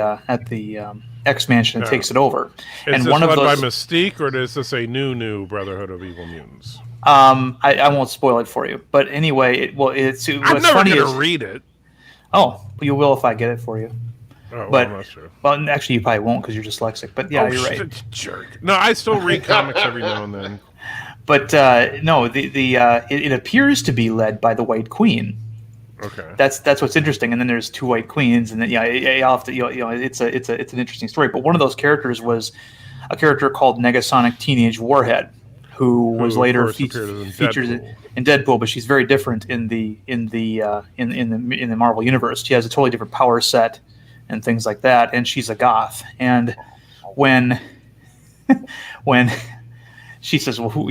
X Mansion and takes it over. Is and this one of led those, by Mystique, or is this a new Brotherhood of Evil Mutants? I won't spoil it for you, but anyway, what's I'm never funny going to is, read it. Oh, you will if I get it for you. Oh, But well, that's true. well, actually, you probably won't because you're dyslexic. But yeah, you're right. Shit, jerk. No, I still read comics every now and then. But no, it appears to be led by the White Queen. Okay. That's what's interesting. And then there's two White Queens, and then I'll have to, it's an interesting story. But one of those characters was a character called Negasonic Teenage Warhead, who was later of course, appeared featured in Deadpool. But she's very different in the Marvel universe. She has a totally different power set and things like that, and she's a goth. And when she says, "Well, who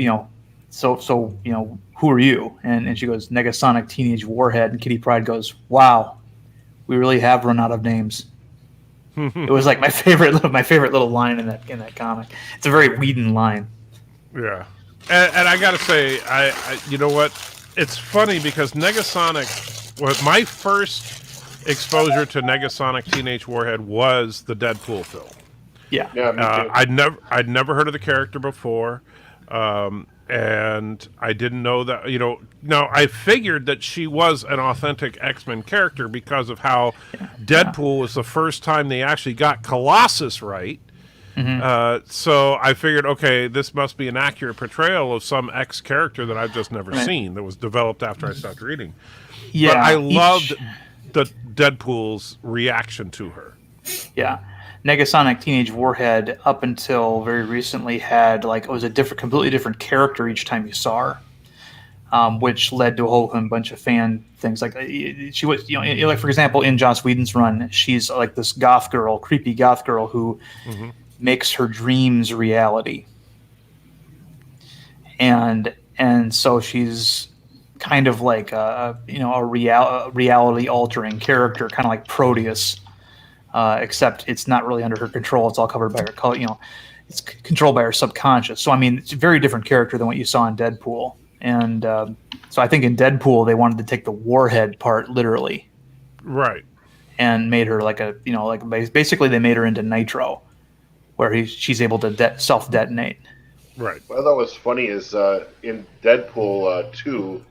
are you?" and she goes, "Negasonic Teenage Warhead," and Kitty Pryde goes, "Wow, we really have run out of names." It was like my favorite little line in that comic. It's a very Whedon line. Yeah, and I gotta say, I you know what? It's funny because Negasonic was my first exposure to Negasonic Teenage Warhead was the Deadpool film. Yeah. Yeah, me too. I'd never heard of the character before, and I didn't know that. Now I figured that she was an authentic X-Men character because of how Deadpool was the first time they actually got Colossus right. Mm-hmm. So I figured, okay, this must be an accurate portrayal of some X character that I've just never seen that was developed after I stopped reading. Yeah, but I loved the Deadpool's reaction to her. Yeah. Negasonic Teenage Warhead, up until very recently, had it was a completely different character each time you saw her, which led to a whole bunch of fan things. Like she was, like for example, in Joss Whedon's run, she's like this creepy goth girl who makes her dreams reality, and so she's kind of like a reality altering character, kind of like Proteus. Except it's not really under her control. It's all covered by her, it's controlled by her subconscious. So, I mean, it's a very different character than what you saw in Deadpool. And so I think in Deadpool, they wanted to take the warhead part literally. Right. And made her basically they made her into Nitro, where she's able to self-detonate. Right. What I thought was funny is in Deadpool 2,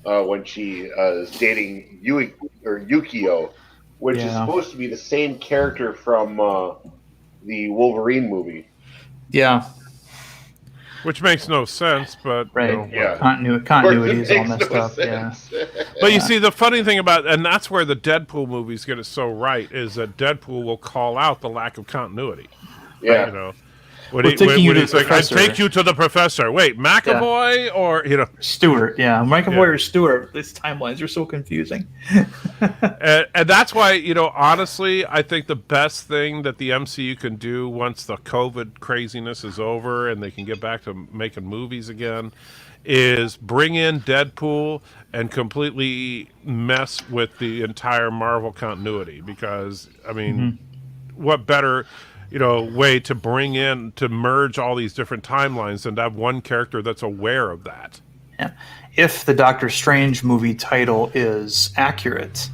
when she is dating Yukio, which is supposed to be the same character from the Wolverine movie. Yeah. Which makes no sense, but Right. you know, Yeah. Continuity is all messed up. Sense. Yeah. But you see, the funny thing about, and that's where the Deadpool movies get it so right, is that Deadpool will call out the lack of continuity. Yeah. You know, when he's like, "I take you to the professor." Wait, McAvoy or Stewart? Yeah, McAvoy or Stewart. These timelines are so confusing. and that's why, honestly, I think the best thing that the MCU can do once the COVID craziness is over and they can get back to making movies again is bring in Deadpool and completely mess with the entire Marvel continuity. Because, I mean, what better way to bring in, to merge all these different timelines than to have one character that's aware of that. Yeah. If the Doctor Strange movie title is accurate,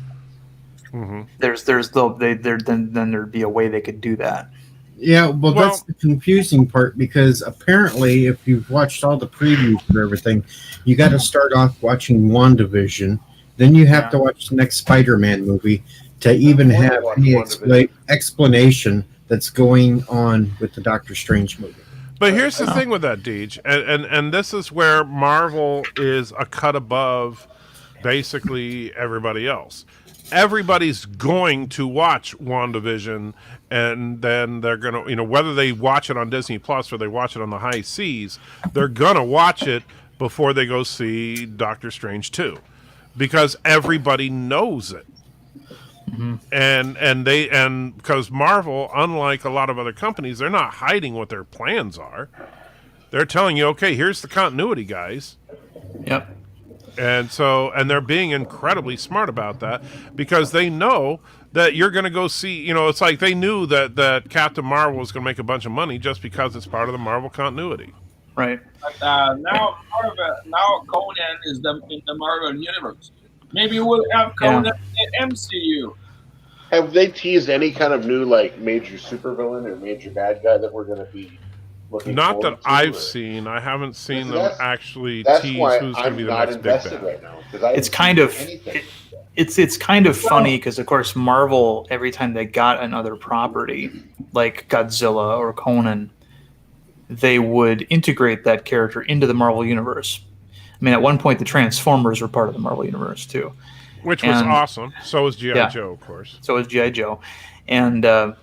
then there'd be a way they could do that. Yeah, well, that's the confusing part, because apparently if you've watched all the previews for everything, you got to start off watching WandaVision, then you have to watch the next Spider-Man movie to even have any explanation that's going on with the Doctor Strange movie. But here's the thing with that, Deej, and this is where Marvel is a cut above basically everybody else. Everybody's going to watch WandaVision, and then they're going to, whether they watch it on Disney Plus or they watch it on the high seas, they're going to watch it before they go see Doctor Strange 2. Because everybody knows it. And because Marvel, unlike a lot of other companies, they're not hiding what their plans are. They're telling you, okay, here's the continuity, guys. Yep. And they're being incredibly smart about that, because they know that you're going to go see, it's like they knew that Captain Marvel was going to make a bunch of money just because it's part of the Marvel continuity. Right. But now Conan is in the Marvel universe. Maybe we'll have Conan in MCU. Have they teased any kind of new major supervillain or major bad guy that we're going to be looking Not forward that to? I've seen. I haven't seen them actually tease who's going to be the next big bad. Right now, it's kind of it's kind of funny because, of course, Marvel, every time they got another property like Godzilla or Conan, they would integrate that character into the Marvel universe. I mean, at one point, the Transformers were part of the Marvel universe too, which was awesome. So was G.I. Joe, of course. So was G.I. Joe, and the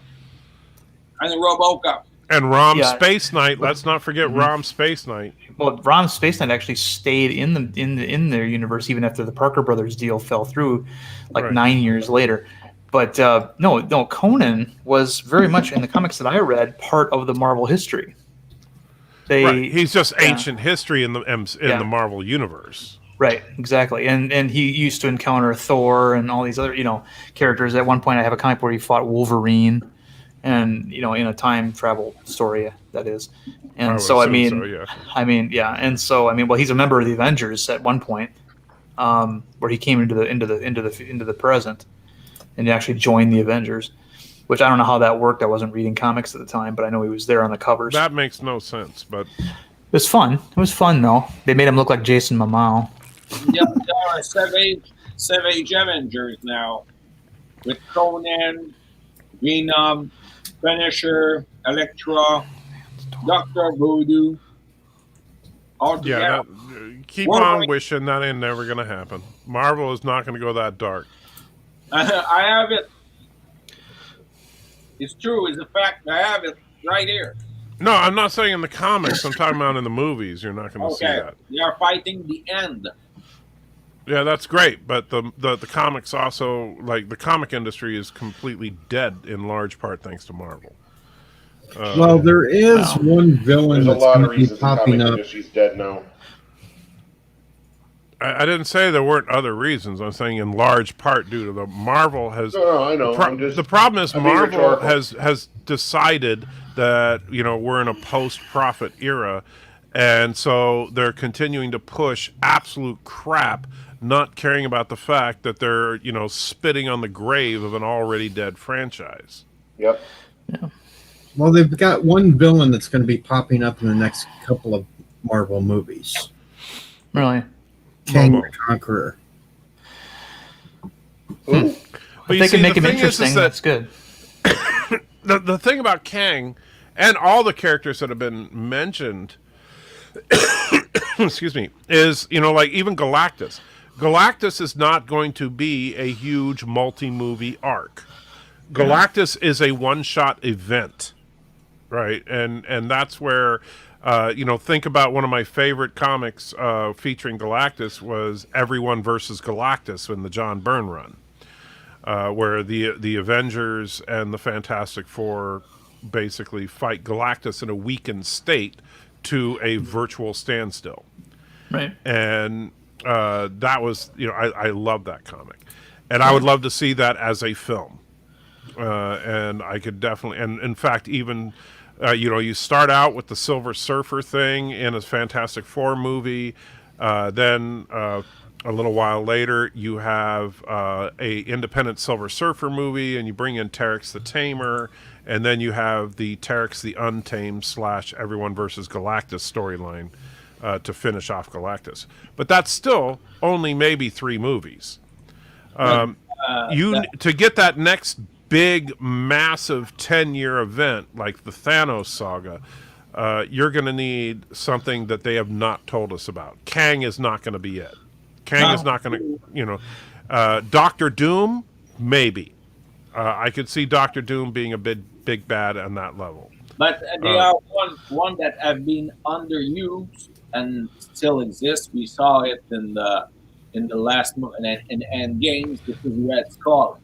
RoboCop. And Rom Space Knight. Let's not forget Rom Space Knight. Well, Rom Space Knight actually stayed in their universe even after the Parker Brothers deal fell through, 9 years later. But no, Conan was very much, in the comics that I read, part of the Marvel history. He's just ancient history in the Marvel universe. Right, exactly. And he used to encounter Thor and all these other, characters. At one point I have a comic where he fought Wolverine, and in a time travel story, that is. And so well, he's a member of the Avengers at one point, where he came into the present and he actually joined the Avengers. Which I don't know how that worked. I wasn't reading comics at the time, but I know he was there on the covers. That makes no sense, but it was fun. It was fun, though. They made him look like Jason Momoa. Yeah, there are Savage Avengers now, with Conan, Venom, Punisher, Elektra, Dr. Voodoo. All together. Keep on wishing that ain't never going to happen. Marvel is not going to go that dark. I have it. It's true. It's a fact. I have it right here. No, I'm not saying in the comics. I'm talking about in the movies. You're not going to see that. They are fighting the end. Yeah, that's great. But the comics also, the comic industry is completely dead in large part thanks to Marvel. Well, there is one villain that's going to be popping up. She's dead now. I didn't say there weren't other reasons. I'm saying in large part due to the Marvel has. No, I know. The problem is Marvel has decided that we're in a post-profit era, and so they're continuing to push absolute crap, not caring about the fact that they're spitting on the grave of an already dead franchise. Yep. Yeah. Well, they've got one villain that's going to be popping up in the next couple of Marvel movies. Really? Kang Momo. the Conqueror. Ooh. But They can make him thing interesting. That's good. The thing about Kang and all the characters that have been mentioned, excuse me, is, like even Galactus. Galactus is not going to be a huge multi-movie arc. Galactus is a one-shot event, right? And that's where, think about one of my favorite comics featuring Galactus was Everyone versus Galactus in the John Byrne run. Where the Avengers and the Fantastic Four basically fight Galactus in a weakened state to a virtual standstill. Right. And that was, I love that comic. And I would love to see that as a film. And I could definitely, and in fact, even, you start out with the Silver Surfer thing in a Fantastic Four movie, then a little while later, you have a independent Silver Surfer movie, and you bring in Terex the Tamer, and then you have the Terex the Untamed / Everyone versus Galactus storyline to finish off Galactus. But that's still only maybe 3 movies. To get that next big, massive 10-year event like the Thanos saga, you're going to need something that they have not told us about. Kang is not going to be it. Kang is not going to, Doctor Doom, maybe. I could see Doctor Doom being a big bad on that level. But they are one that have been underused and still exists. We saw it in the last and games. This is Red Skull,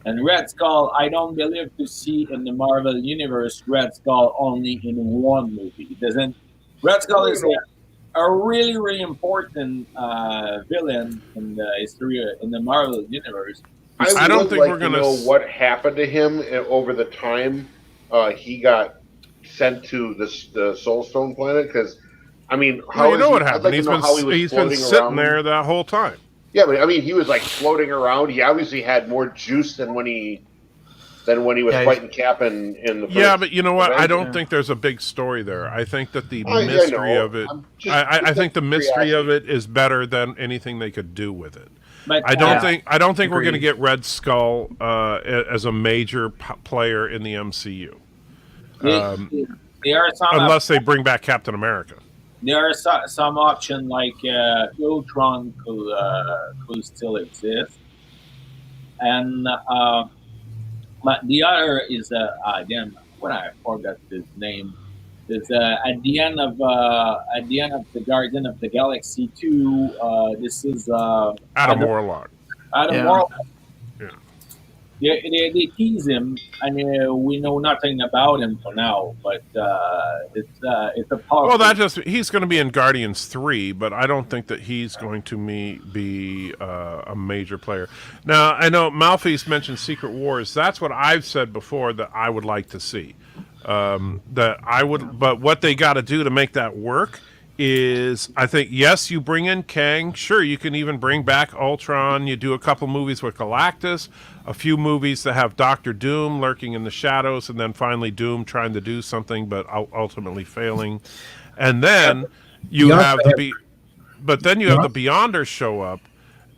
and Red Skull. I don't believe to see in the Marvel universe Red Skull only in one movie. It doesn't. Red Skull is a really, really important villain in the history in the Marvel universe. I don't think we're going to know what happened to him over the time he got sent to the Soul Stone planet. Because I mean, what happened? He's been sitting there that whole time. Yeah, but I mean, he was like floating around. He obviously had more juice than when he was fighting Cap in the first. Yeah, but you know what? I don't think there's a big story there. I think that the mystery of it. I think the mystery of it is better than anything they could do with it. But, I don't think we're going to get Red Skull as a major player in the MCU. Unless they bring back Captain America. There are some option like Ultron could still exist, and but the other is damn, what I forgot his name. Is at the end of the Guardian of the Galaxy 2. This is Adam Warlock. Warlock. Yeah. They tease him, and we know nothing about him for now. But it's a powerful. Well, he's going to be in Guardians 3, but I don't think that he's going to be a major player. Now, I know Malfeast mentioned Secret Wars. That's what I've said before that I would like to see. But what they got to do to make that work is, I think, yes, you bring in Kang. Sure, you can even bring back Ultron. You do a couple movies with Galactus, a few movies that have Doctor Doom lurking in the shadows, and then finally Doom trying to do something but ultimately failing. And then you have the Beyonder show up,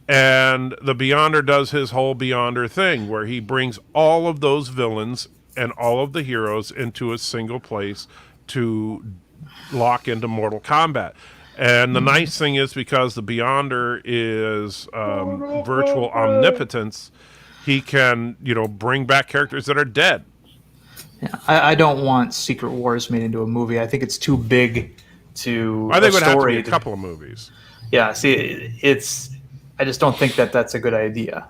and the Beyonder does his whole Beyonder thing where he brings all of those villains and all of the heroes into a single place to lock into Mortal Kombat. And the nice thing is, because the Beyonder is virtual omnipotence, he can, bring back characters that are dead. Yeah, I don't want Secret Wars made into a movie. I think it's too big to. I think it would have to be a couple of movies. Yeah, see, I just don't think that's a good idea.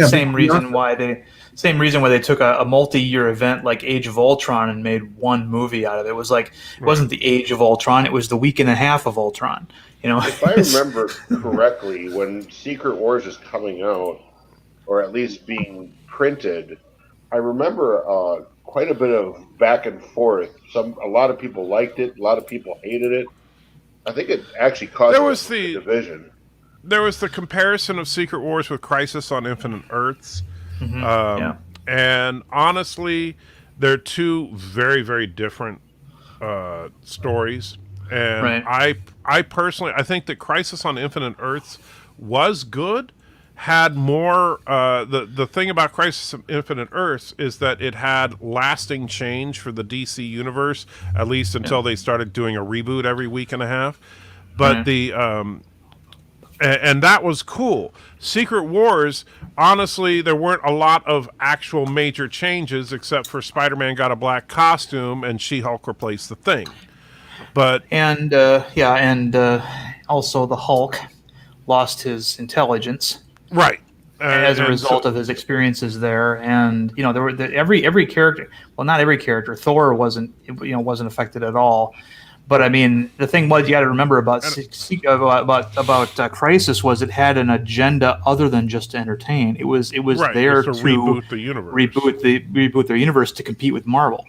Same reason why they took a multi-year event like Age of Ultron and made one movie out of it. It was like it wasn't the Age of Ultron; it was the week and a half of Ultron. If I remember correctly, when Secret Wars is coming out, or at least being printed, I remember quite a bit of back and forth. A lot of people liked it, a lot of people hated it. I think it actually caused a division. There was the comparison of Secret Wars with Crisis on Infinite Earths. Mm-hmm. And honestly, they're two very, very different stories. And Right. I personally, I think that Crisis on Infinite Earths was good. Had more. The thing about Crisis on Infinite Earths is that it had lasting change for the DC universe, at least until they started doing a reboot every week and a half. But and that was cool. Secret Wars, honestly, there weren't a lot of actual major changes except for Spider-Man got a black costume and She-Hulk replaced the Thing. But and also the Hulk lost his intelligence, right, as a result of his experiences there. And there were every character. Well, not every character. Thor wasn't affected at all. But I mean, the thing was, you got to remember about Crisis was it had an agenda other than just to entertain. It was right, there to to reboot the universe, reboot their universe to compete with Marvel.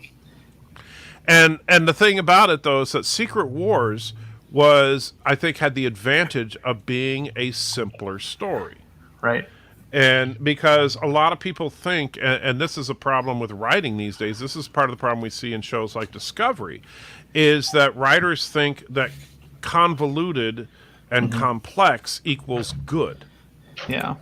And the thing about it though is that Secret Wars was, I think, had the advantage of being a simpler story. Right. And because a lot of people think, and this is a problem with writing these days, this is part of the problem we see in shows like Discovery, is that writers think that convoluted and complex equals good. Yeah.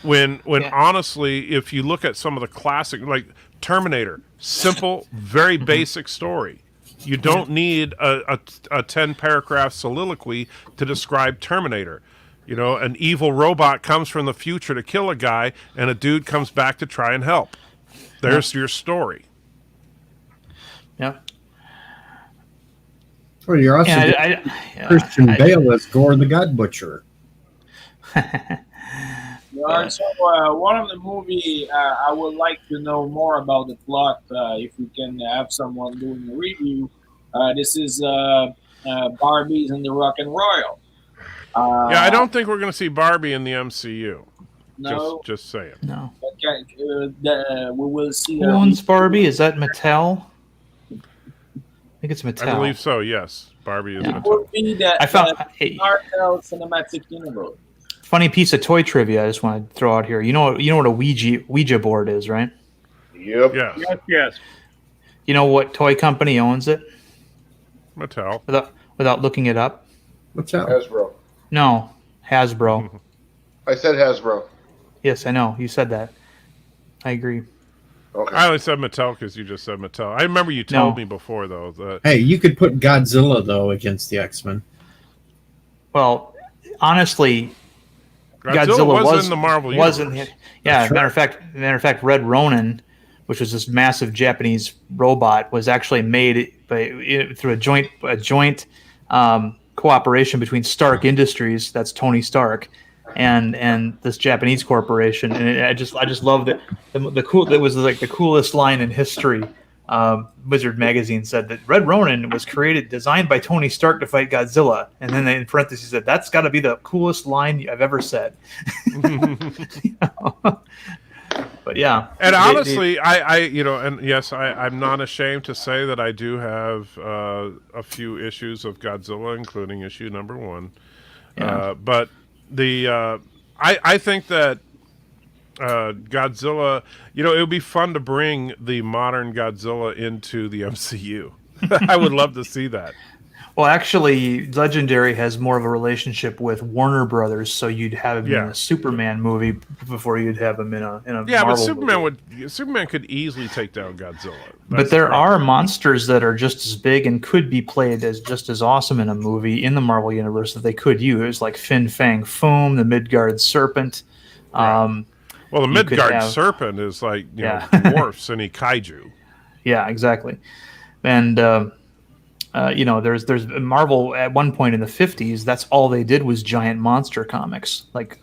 When honestly, if you look at some of the classic, like Terminator, simple, very basic story. You don't need a 10-paragraph soliloquy to describe Terminator. An evil robot comes from the future to kill a guy, and a dude comes back to try and help. There's your story. Yeah. Well, you're also getting Christian Bale as Gore the God Butcher. So one of the movie I would like to know more about the plot. If we can have someone doing a review, this is Barbies and the Rock and Royal. I don't think we're going to see Barbie in the MCU. No, just saying. No. Okay, we will see. Who owns Barbie? Is that Mattel? I think it's Mattel. I believe so. Yes, Barbie is Mattel. It would be that I found Marvel Cinematic Universe. Funny piece of toy trivia I just want to throw out here. You know what a Ouija board is, right? Yep. Yes. You know what toy company owns it? Mattel. Without looking it up? What's that? Hasbro. No, Hasbro. I said Hasbro. Yes, I know. You said that. I agree. Okay. I only said Mattel because you just said Mattel. I remember you told me before, though. That Hey, you could put Godzilla, though, against the X-Men. Well, honestly, Godzilla was in the Marvel universe. Yeah, matter of fact, Red Ronin, which was this massive Japanese robot, was actually made through a joint cooperation between Stark Industries, that's Tony Stark, and this Japanese corporation. And I just loved it. It was like the coolest line in history. Wizard magazine said that Red Ronin was designed by Tony Stark to fight Godzilla, and then they in parentheses said that's got to be the coolest line I've ever said. But yeah, and honestly, I'm not ashamed to say that I do have a few issues of Godzilla, including issue number 1. Yeah. But I think that Godzilla, it would be fun to bring the modern Godzilla into the MCU. I would love to see that. Well, actually, Legendary has more of a relationship with Warner Brothers, so you'd have him in a Superman movie before you'd have him in a Marvel but Superman movie. Superman could easily take down Godzilla. But there are monsters that are just as big and could be played as just as awesome in a movie in the Marvel universe that they could use, like Fin Fang Foom, the Midgard Serpent. Right. Well, the Midgard Serpent is like dwarfs and kaiju. Yeah, exactly. And there's Marvel at one point in the 50s. That's all they did was giant monster comics, like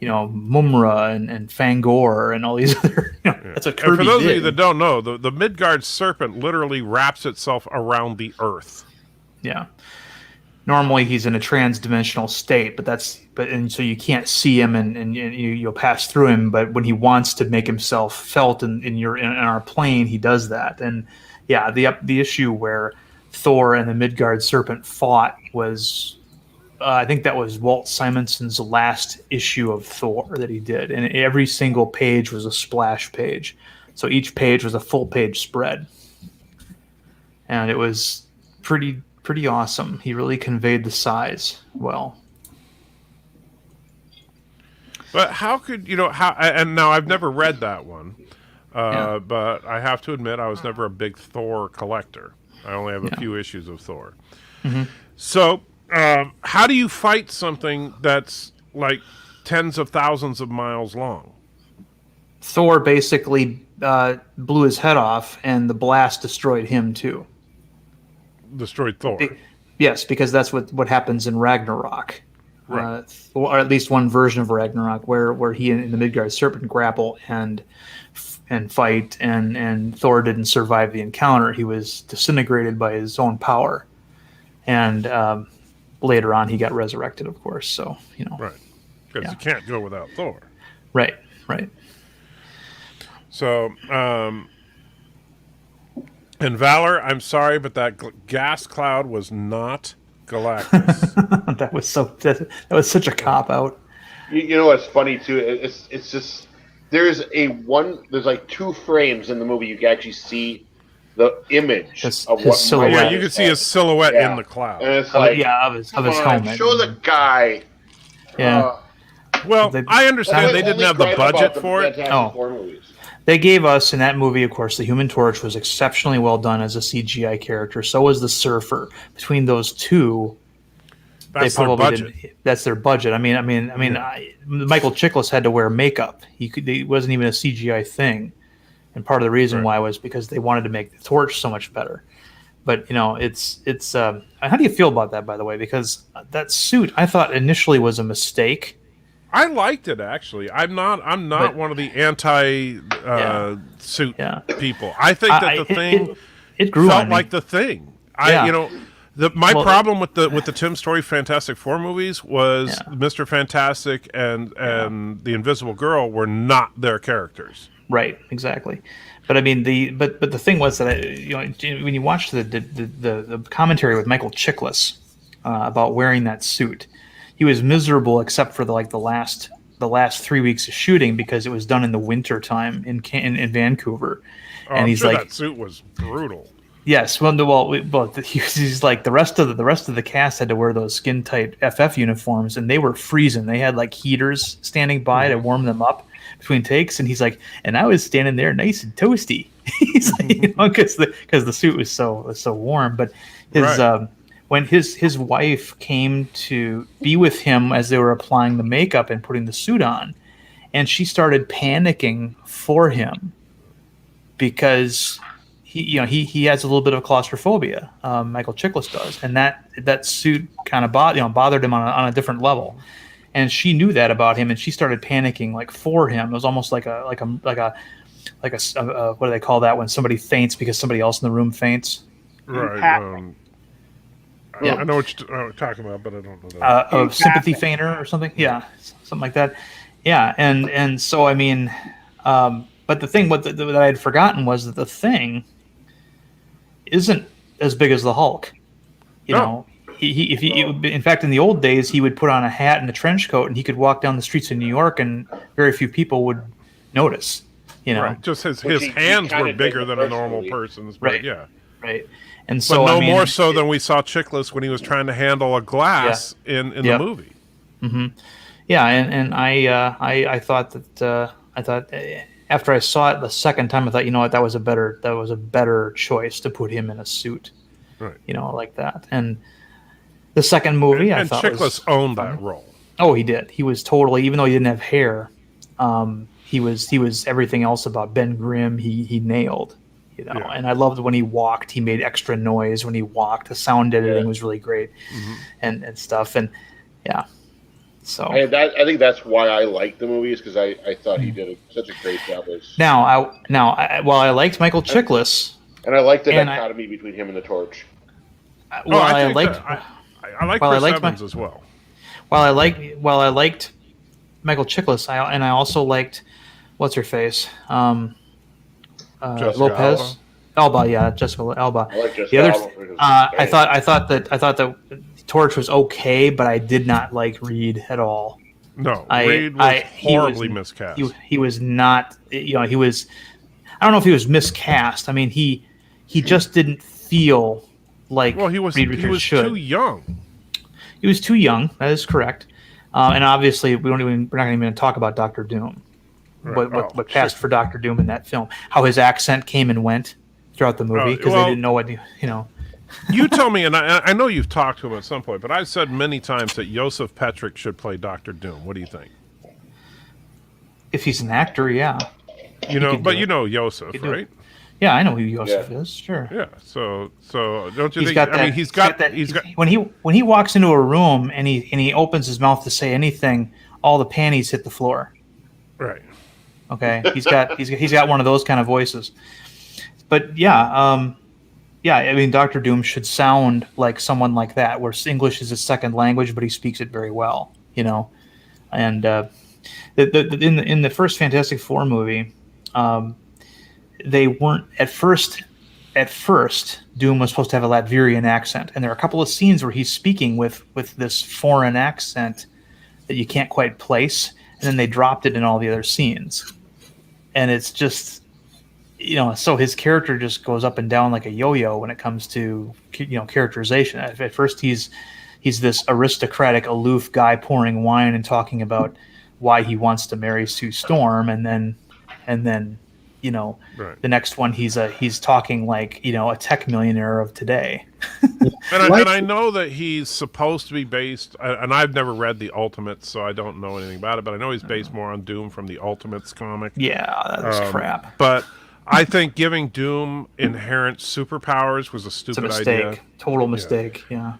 Mumra and Fangor and all these other. That's what Kirby and for those did. of you that don't know, the Midgard Serpent literally wraps itself around the Earth. Yeah. Normally he's in a trans-dimensional state, and so you can't see him and you'll pass through him. But when he wants to make himself felt in our plane, he does that. And yeah, the issue where Thor and the Midgard Serpent fought was, I think that was Walt Simonson's last issue of Thor that he did, and every single page was a splash page, so each page was a full page spread, and it was pretty pretty awesome. He really conveyed the size well. But how could how? And now I've never read that one, but I have to admit I was never a big Thor collector. I only have a few issues of Thor. Mm-hmm. So how do you fight something that's like tens of thousands of miles long? Thor basically blew his head off, and the blast destroyed him too. Destroyed Thor. Yes, because that's what happens in Ragnarok. Right. Or at least one version of Ragnarok, where he and the Midgard serpent grapple and fight, and Thor didn't survive the encounter. He was disintegrated by his own power, and later on he got resurrected, of course. So right, because you can't go without Thor. Right. So, and Valor, I'm sorry, but that gas cloud was not Galactus. that was such a cop out. You know what's funny too? It's just there's like 2 frames in the movie you can actually see the image of what silhouette. Yeah, you can see his silhouette in the cloud. And it's like, of his helmet. Show the guy. Yeah. Well, I understand they didn't have the budget for it. They gave us in that movie, of course, the Human Torch was exceptionally well done as a CGI character. So was the Surfer. Between those two, that's their budget. That's their budget. I mean, Michael Chiklis had to wear makeup. It wasn't even a CGI thing, and part of the reason why was because they wanted to make the Torch so much better. But it's. How do you feel about that, by the way? Because that suit, I thought initially was a mistake. I liked it actually. I'm not one of the anti suit people. I think that the thing it grew felt on like me. the thing. My problem with the Tim Story Fantastic Four movies was Mr. Fantastic and the Invisible Girl were not their characters. Right, exactly. But I mean but the thing was that when you watch the commentary with Michael Chiklis about wearing that suit, he was miserable except for the last 3 weeks of shooting because it was done in the winter time in Vancouver, and he's like, that suit was brutal. Yes, he's like the rest of the cast had to wear those skin tight FF uniforms, and they were freezing. They had like heaters standing by to warm them up between takes, and he's like, and I was standing there nice and toasty. He's like, because the suit was so warm, but his. When his wife came to be with him as they were applying the makeup and putting the suit on, and she started panicking for him because he has a little bit of claustrophobia. Michael Chiklis does, and that suit kind of bothered him on a different level, and she knew that about him, and she started panicking like for him. It was almost like a what do they call that when somebody faints because somebody else in the room faints? Right. I know what you're talking about, but I don't know. A sympathy fainter or something. Yeah, something like that. Yeah, and so I mean, but the thing that I had forgotten was that the Thing isn't as big as the Hulk. You know, in fact, in the old days, he would put on a hat and a trench coat, and he could walk down the streets of New York, and very few people would notice. Right. Just his hands were bigger than a normal person's. But right. And so, but more so than we saw Chiklis when he was trying to handle a glass in the movie. Mm-hmm. Yeah, and I thought after I saw it the second time, I thought, that was a better choice to put him in a suit, right? Like that. And the second movie, I thought Chiklis owned that role. Oh, he did. He was totally, even though he didn't have hair, he was everything else about Ben Grimm. He nailed. And I loved when he walked. He made extra noise when he walked. The sound editing was really great, and stuff. And so I think that's why I liked the movies because I thought he did such a great job as. I liked Michael Chiklis, and I liked the dichotomy between him and the Torch. I like Chris Evans as well. While I liked Michael Chiklis, I also liked what's her face. Lopez, Alba, Jessica Alba. I like Jessica Alba. I thought that Torch was okay, but I did not like Reed at all. No, Reed was horribly miscast. He was not. He was. I don't know if he was miscast. I mean, he just didn't feel like Well, he was Reed Richards should. too young. He was too young. That is correct. And obviously, we're not even going to talk about Doctor Doom. Right. What passed for Doctor Doom in that film? How his accent came and went throughout the movie because they didn't know what You tell me, and I know you've talked to him at some point, but I've said many times that Joseph Petrick should play Doctor Doom. What do you think? If he's an actor, yeah. But you know Joseph, right? Yeah, I know who Joseph is. Sure. Yeah. So don't you think? Got that, I mean, he's got that. When he walks into a room and he opens his mouth to say anything, all the panties hit the floor. Right. Okay. He's got one of those kind of voices. But yeah. I mean, Doctor Doom should sound like someone like that, where English is his second language, but he speaks it very well. And in the first Fantastic Four movie, they weren't at first. Doom was supposed to have a Latvian accent, and there are a couple of scenes where he's speaking with this foreign accent that you can't quite place, and then they dropped it in all the other scenes, and it's just. So his character just goes up and down like a yo-yo when it comes to characterization. At first, he's this aristocratic, aloof guy pouring wine and talking about why he wants to marry Sue Storm, and then Right. the next one he's talking like a tech millionaire of today. And I know that he's supposed to be based, and I've never read the Ultimates, so I don't know anything about it. But I know he's based more on Doom from the Ultimates comic. Yeah, that was crap. But I think giving Doom inherent superpowers was a stupid idea. Total mistake. Yeah.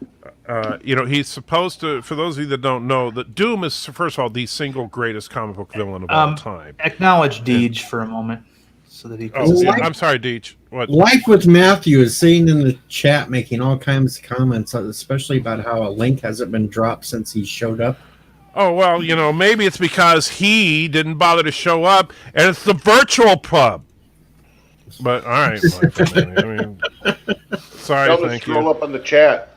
He's supposed to. For those of you that don't know, that Doom is first of all the single greatest comic book villain of all time. Acknowledge Deej for a moment, so that he. I'm sorry, Deej. What? Like with Matthew is saying in the chat, making all kinds of comments, especially about how a link hasn't been dropped since he showed up. Oh well, maybe it's because he didn't bother to show up, and it's the virtual pub. But all right, Michael, I mean, sorry, thank you. Scroll up on the chat.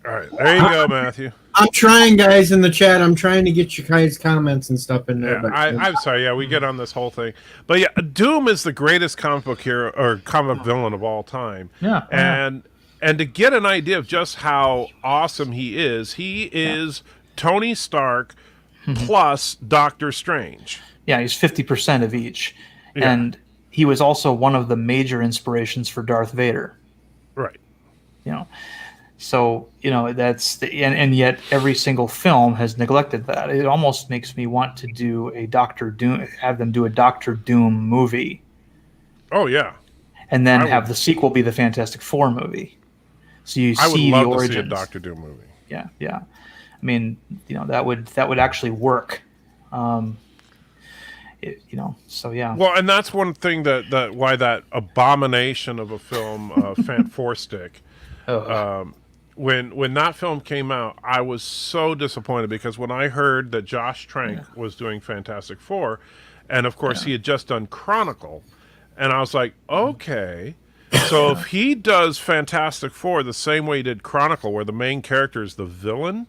All right, there you go, Matthew. I'm trying, guys, in the chat. I'm trying to get you guys' comments and stuff in there. Yeah, but I'm sorry. Yeah, we get on this whole thing, but yeah, Doom is the greatest comic book hero or comic villain of all time. Yeah, and to get an idea of just how awesome he is Tony Stark plus Doctor Strange. Yeah, he's 50% of each. Yeah. And he was also one of the major inspirations for Darth Vader. Right. So, that's and yet every single film has neglected that. It almost makes me want to do have them do a Doctor Doom movie. Oh, yeah. And then have the sequel be the Fantastic Four movie. So I would love the origins. to see a Doctor Doom movie. Yeah, yeah. I mean, that would actually work. So yeah. Well, and that's one thing that why that abomination of a film, Fant Four Stick, when that film came out, I was so disappointed because when I heard that Josh Trank was doing Fantastic Four, and of course he had just done Chronicle, and I was like, okay, so if he does Fantastic Four the same way he did Chronicle, where the main character is the villain,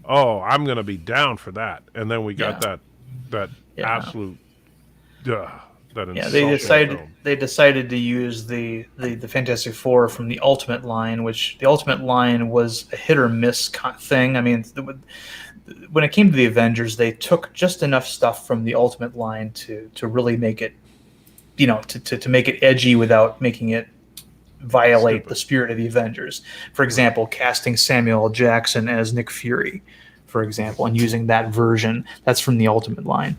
I'm gonna be down for that. And then we got that absolute. They decided to use the Fantastic Four from the Ultimate line, which the Ultimate line was a hit or miss thing. I mean, when it came to the Avengers, they took just enough stuff from the Ultimate line to really make it, to make it edgy without making it violate the spirit of the Avengers. For example, casting Samuel L. Jackson as Nick Fury, for example, and using that version. That's from the Ultimate line.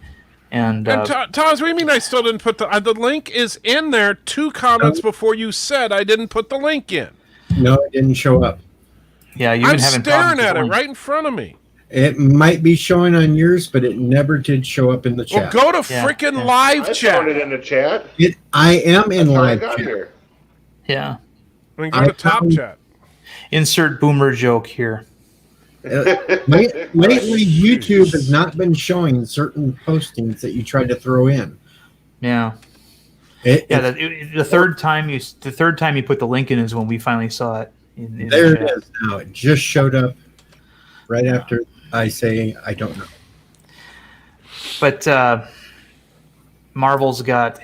And Thomas, what do you mean I still didn't put the link is in there 2 comments before you said I didn't put the link in. No, it didn't show up. Yeah, I'm staring at it right in front of me. It might be showing on yours, but it never did show up in the chat. Well, go to freaking live chat. I found it in the chat. I am in live chat. Here. Yeah. And go to top chat. Insert boomer joke here. Lately, YouTube has not been showing certain postings that you tried to throw in. Yeah. The third time you put the link in is when we finally saw it. There it is now. It just showed up right after I say I don't know. But Marvel's got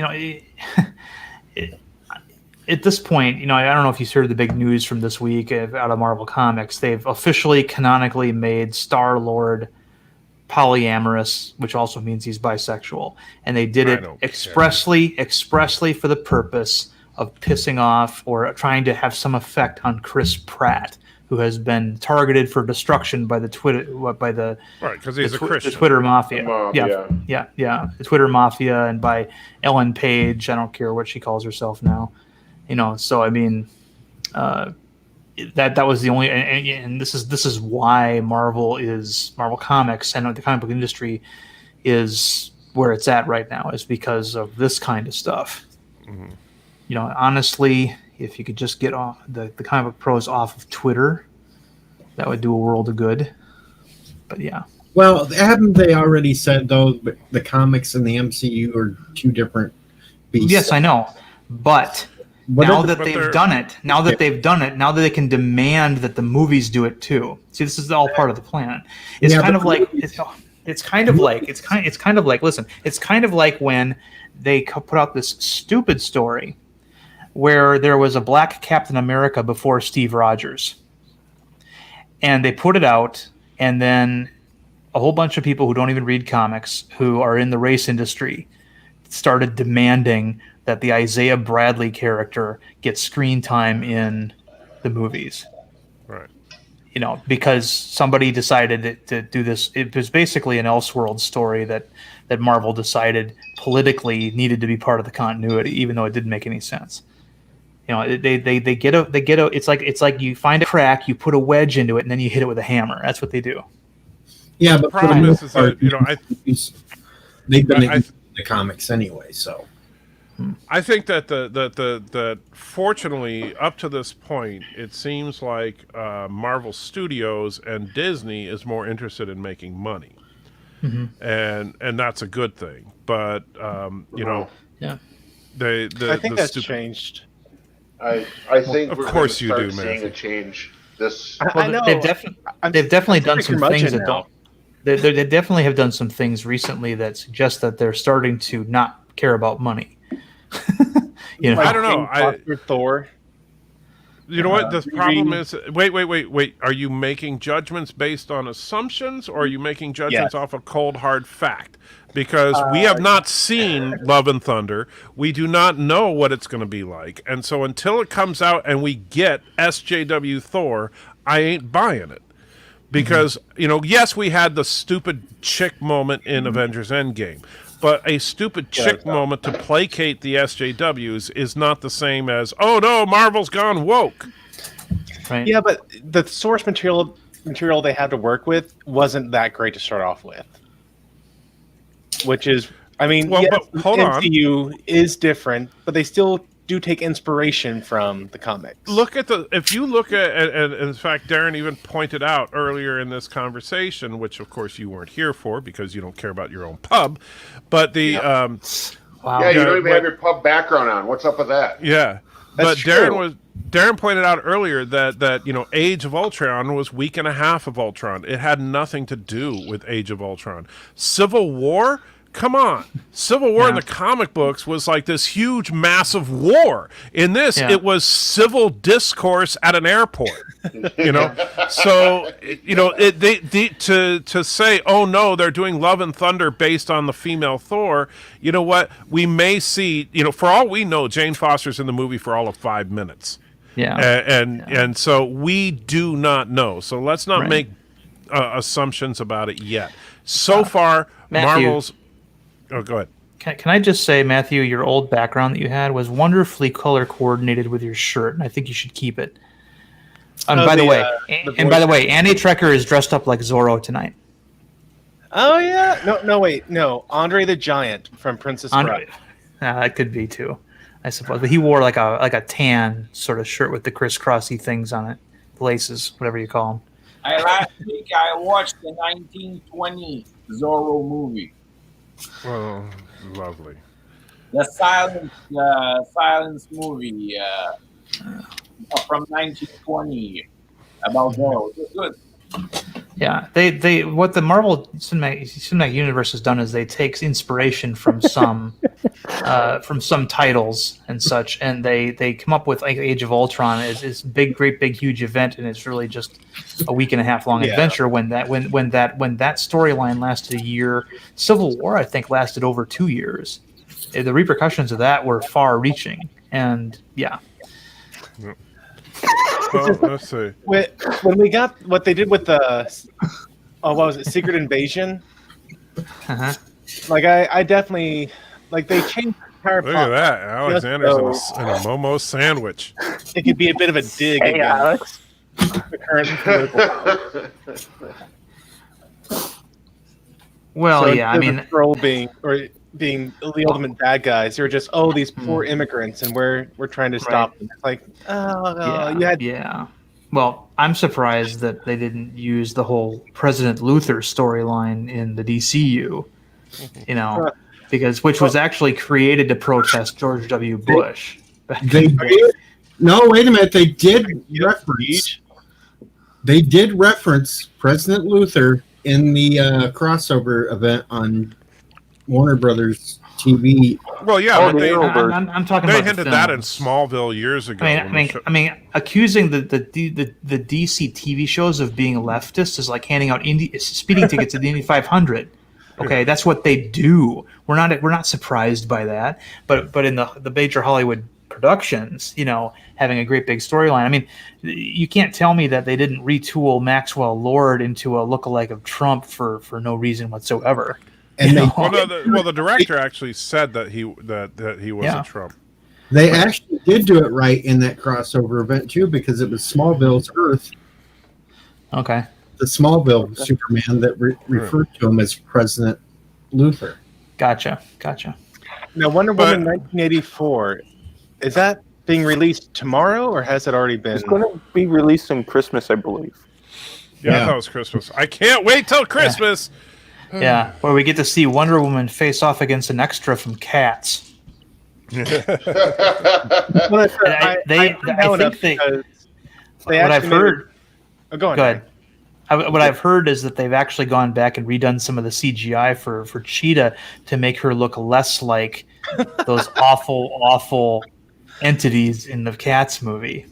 at this point, I don't know if you heard the big news from this week out of Marvel Comics. They've officially canonically made Star-Lord polyamorous, which also means he's bisexual, and they did it expressly for the purpose of pissing off or trying to have some effect on Chris Pratt, who has been targeted for destruction by the because he's a Christian. The Twitter mafia. Yeah. The Twitter mafia, and by Ellen Page. I don't care what she calls herself now. So I mean, that was the only, and this is why Marvel Comics and the comic book industry is where it's at right now, is because of this kind of stuff. Mm-hmm. Honestly, if you could just get off the comic book pros off of Twitter, that would do a world of good. But yeah. Well, haven't they already said though the comics and the MCU are two different beasts? Yes, I know, but. Now that they've done it, now that they can demand that the movies do it too. See, this is all part of the plan. It's kind of like when they put out this stupid story where there was a black Captain America before Steve Rogers, and they put it out, and then a whole bunch of people who don't even read comics, who are in the race industry, started demanding that the Isaiah Bradley character gets screen time in the movies. Right. Because somebody decided to do this. It was basically an Elseworld story that Marvel decided politically needed to be part of the continuity, even though it didn't make any sense. They get a it's like you find a crack, you put a wedge into it, and then you hit it with a hammer. That's what they do. Yeah, but the problem is that, they've been in the comics anyway, so. I think that fortunately, up to this point, it seems like Marvel Studios and Disney is more interested in making money, and that's a good thing. But I think that's changed. I think of we're course going to you start do, seeing a change. I know they've definitely done some things that don't. They definitely have done some things recently that suggest that they're starting to not care about money. I don't know. Thor. You know what? The problem is. Wait. Are you making judgments based on assumptions, or are you making judgments off of cold, hard fact? Because we have not seen Love and Thunder. We do not know what it's going to be like. And so until it comes out and we get SJW Thor, I ain't buying it. Because, yes, we had the stupid chick moment in Avengers Endgame. But a stupid chick moment to placate the SJWs is not the same as, oh no, Marvel's gone woke. Right. Yeah, but the source material they had to work with wasn't that great to start off with. Which is, but hold MCU is different, but they still do take inspiration from the comics. If you look at, and in fact, Darren even pointed out earlier in this conversation, which of course you weren't here for because you don't care about your own pub, but the wow, yeah, you don't even have your pub background on. What's up with that? Yeah, but Darren pointed out earlier that Age of Ultron was week and a half of Ultron. It had nothing to do with Age of Ultron. Civil War. Come on. Civil War in the comic books was like this huge, massive war. In this, it was civil discourse at an airport. So, to say, oh no, they're doing Love and Thunder based on the female Thor, you know what? We may see, for all we know, Jane Foster's in the movie for all of 5 minutes. Yeah. And so we do not know. So let's not make assumptions about it yet. So far, Matthew, Marvel's... Oh, go ahead. Can I just say, Matthew, your old background that you had was wonderfully color coordinated with your shirt, and I think you should keep it. By the way, Andy Trekker is dressed up like Zorro tonight. Oh yeah, no, Andre the Giant from Princess Bride. That could be too, I suppose. But he wore like a tan sort of shirt with the crisscrossy things on it, laces, whatever you call them. Last week I watched the 1920 Zorro movie. Oh, lovely. The silence movie from 1920 about Zorro. It was good. Yeah, they what the Marvel Cinematic Universe has done is they take inspiration from some titles and such, and they come up with like Age of Ultron is big, great, big, huge event, and it's really just a week and a half long adventure. When that storyline lasted a year, Civil War I think lasted over 2 years. The repercussions of that were far-reaching, and yeah. Well, let's see. When we got what they did with the, what was it, Secret Invasion? Uh-huh. Like I definitely like they changed the entire Look plot. at that. Alexander's in a Momo sandwich. It could be a bit of a dig Hey, against Alex. the current political. Well, So yeah, I instead of mean, Skrull being the ultimate bad guys, they're just these poor immigrants, and we're trying to stop them. It's like yeah. Well, I'm surprised that they didn't use the whole President Luthor storyline in the DCU, which was actually created to protest George W. Bush. They did. No, wait a minute. They did reference. They did reference President Luthor in the crossover event on Warner Brothers TV. Well, yeah, but I'm talking they about hinted that in Smallville years ago. I mean, accusing the DC TV shows of being leftist is like handing out speeding tickets at the Indy 500. Okay, that's what they do. We're not surprised by that. But in the major Hollywood productions, having a great big storyline. I mean, you can't tell me that they didn't retool Maxwell Lord into a lookalike of Trump for no reason whatsoever. And the director actually said that he wasn't Trump. They actually did do it right in that crossover event too, because it was Smallville's Earth. Okay. The Smallville Superman that referred to him as President Luthor. Gotcha. Now, Wonder Woman 1984, is that being released tomorrow, or has it already been? It's going to be released in Christmas, I believe. Yeah, I thought it was Christmas. I can't wait till Christmas. Yeah, where we get to see Wonder Woman face off against an extra from Cats. What I've heard is that they've actually gone back and redone some of the CGI for Cheetah to make her look less like those awful entities in the Cats movie.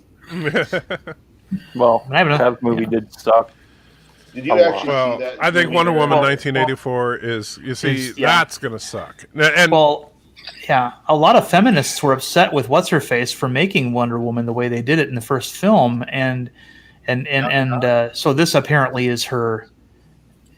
Well, that movie did suck. Did you actually see that? I think Wonder Woman 1984 that's going to suck. And a lot of feminists were upset with What's-Her-Face for making Wonder Woman the way they did it in the first film, and so this apparently is her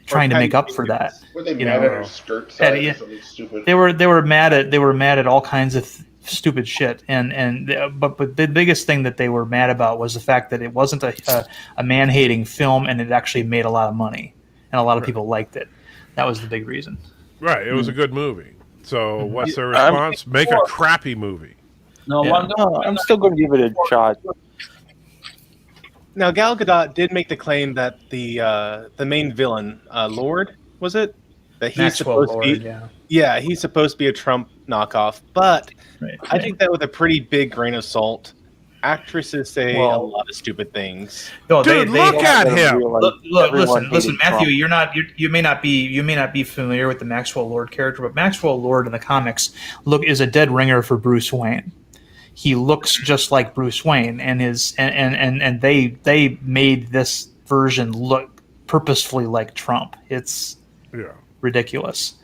trying to make up for that. Were they mad at her skirt size or something stupid? They were mad at all kinds of stupid shit, but the biggest thing that they were mad about was the fact that it wasn't a man-hating film, and it actually made a lot of money, and a lot of people liked it. That was the big reason. Right, it was a good movie. So what's their response? Make a crappy movie. I'm still going to give it a shot. Now, Gal Gadot did make the claim that the main villain, Lord, was it? That he's Maxwell supposed to be, Lord, he's supposed to be a Trump knockoff. But I think that with a pretty big grain of salt. Actresses say a lot of stupid things. No, Dude, look at him. Listen, Matthew. You may not be familiar with the Maxwell Lord character, but Maxwell Lord in the comics is a dead ringer for Bruce Wayne. He looks just like Bruce Wayne, and they made this version look purposefully like Trump. It's ridiculous.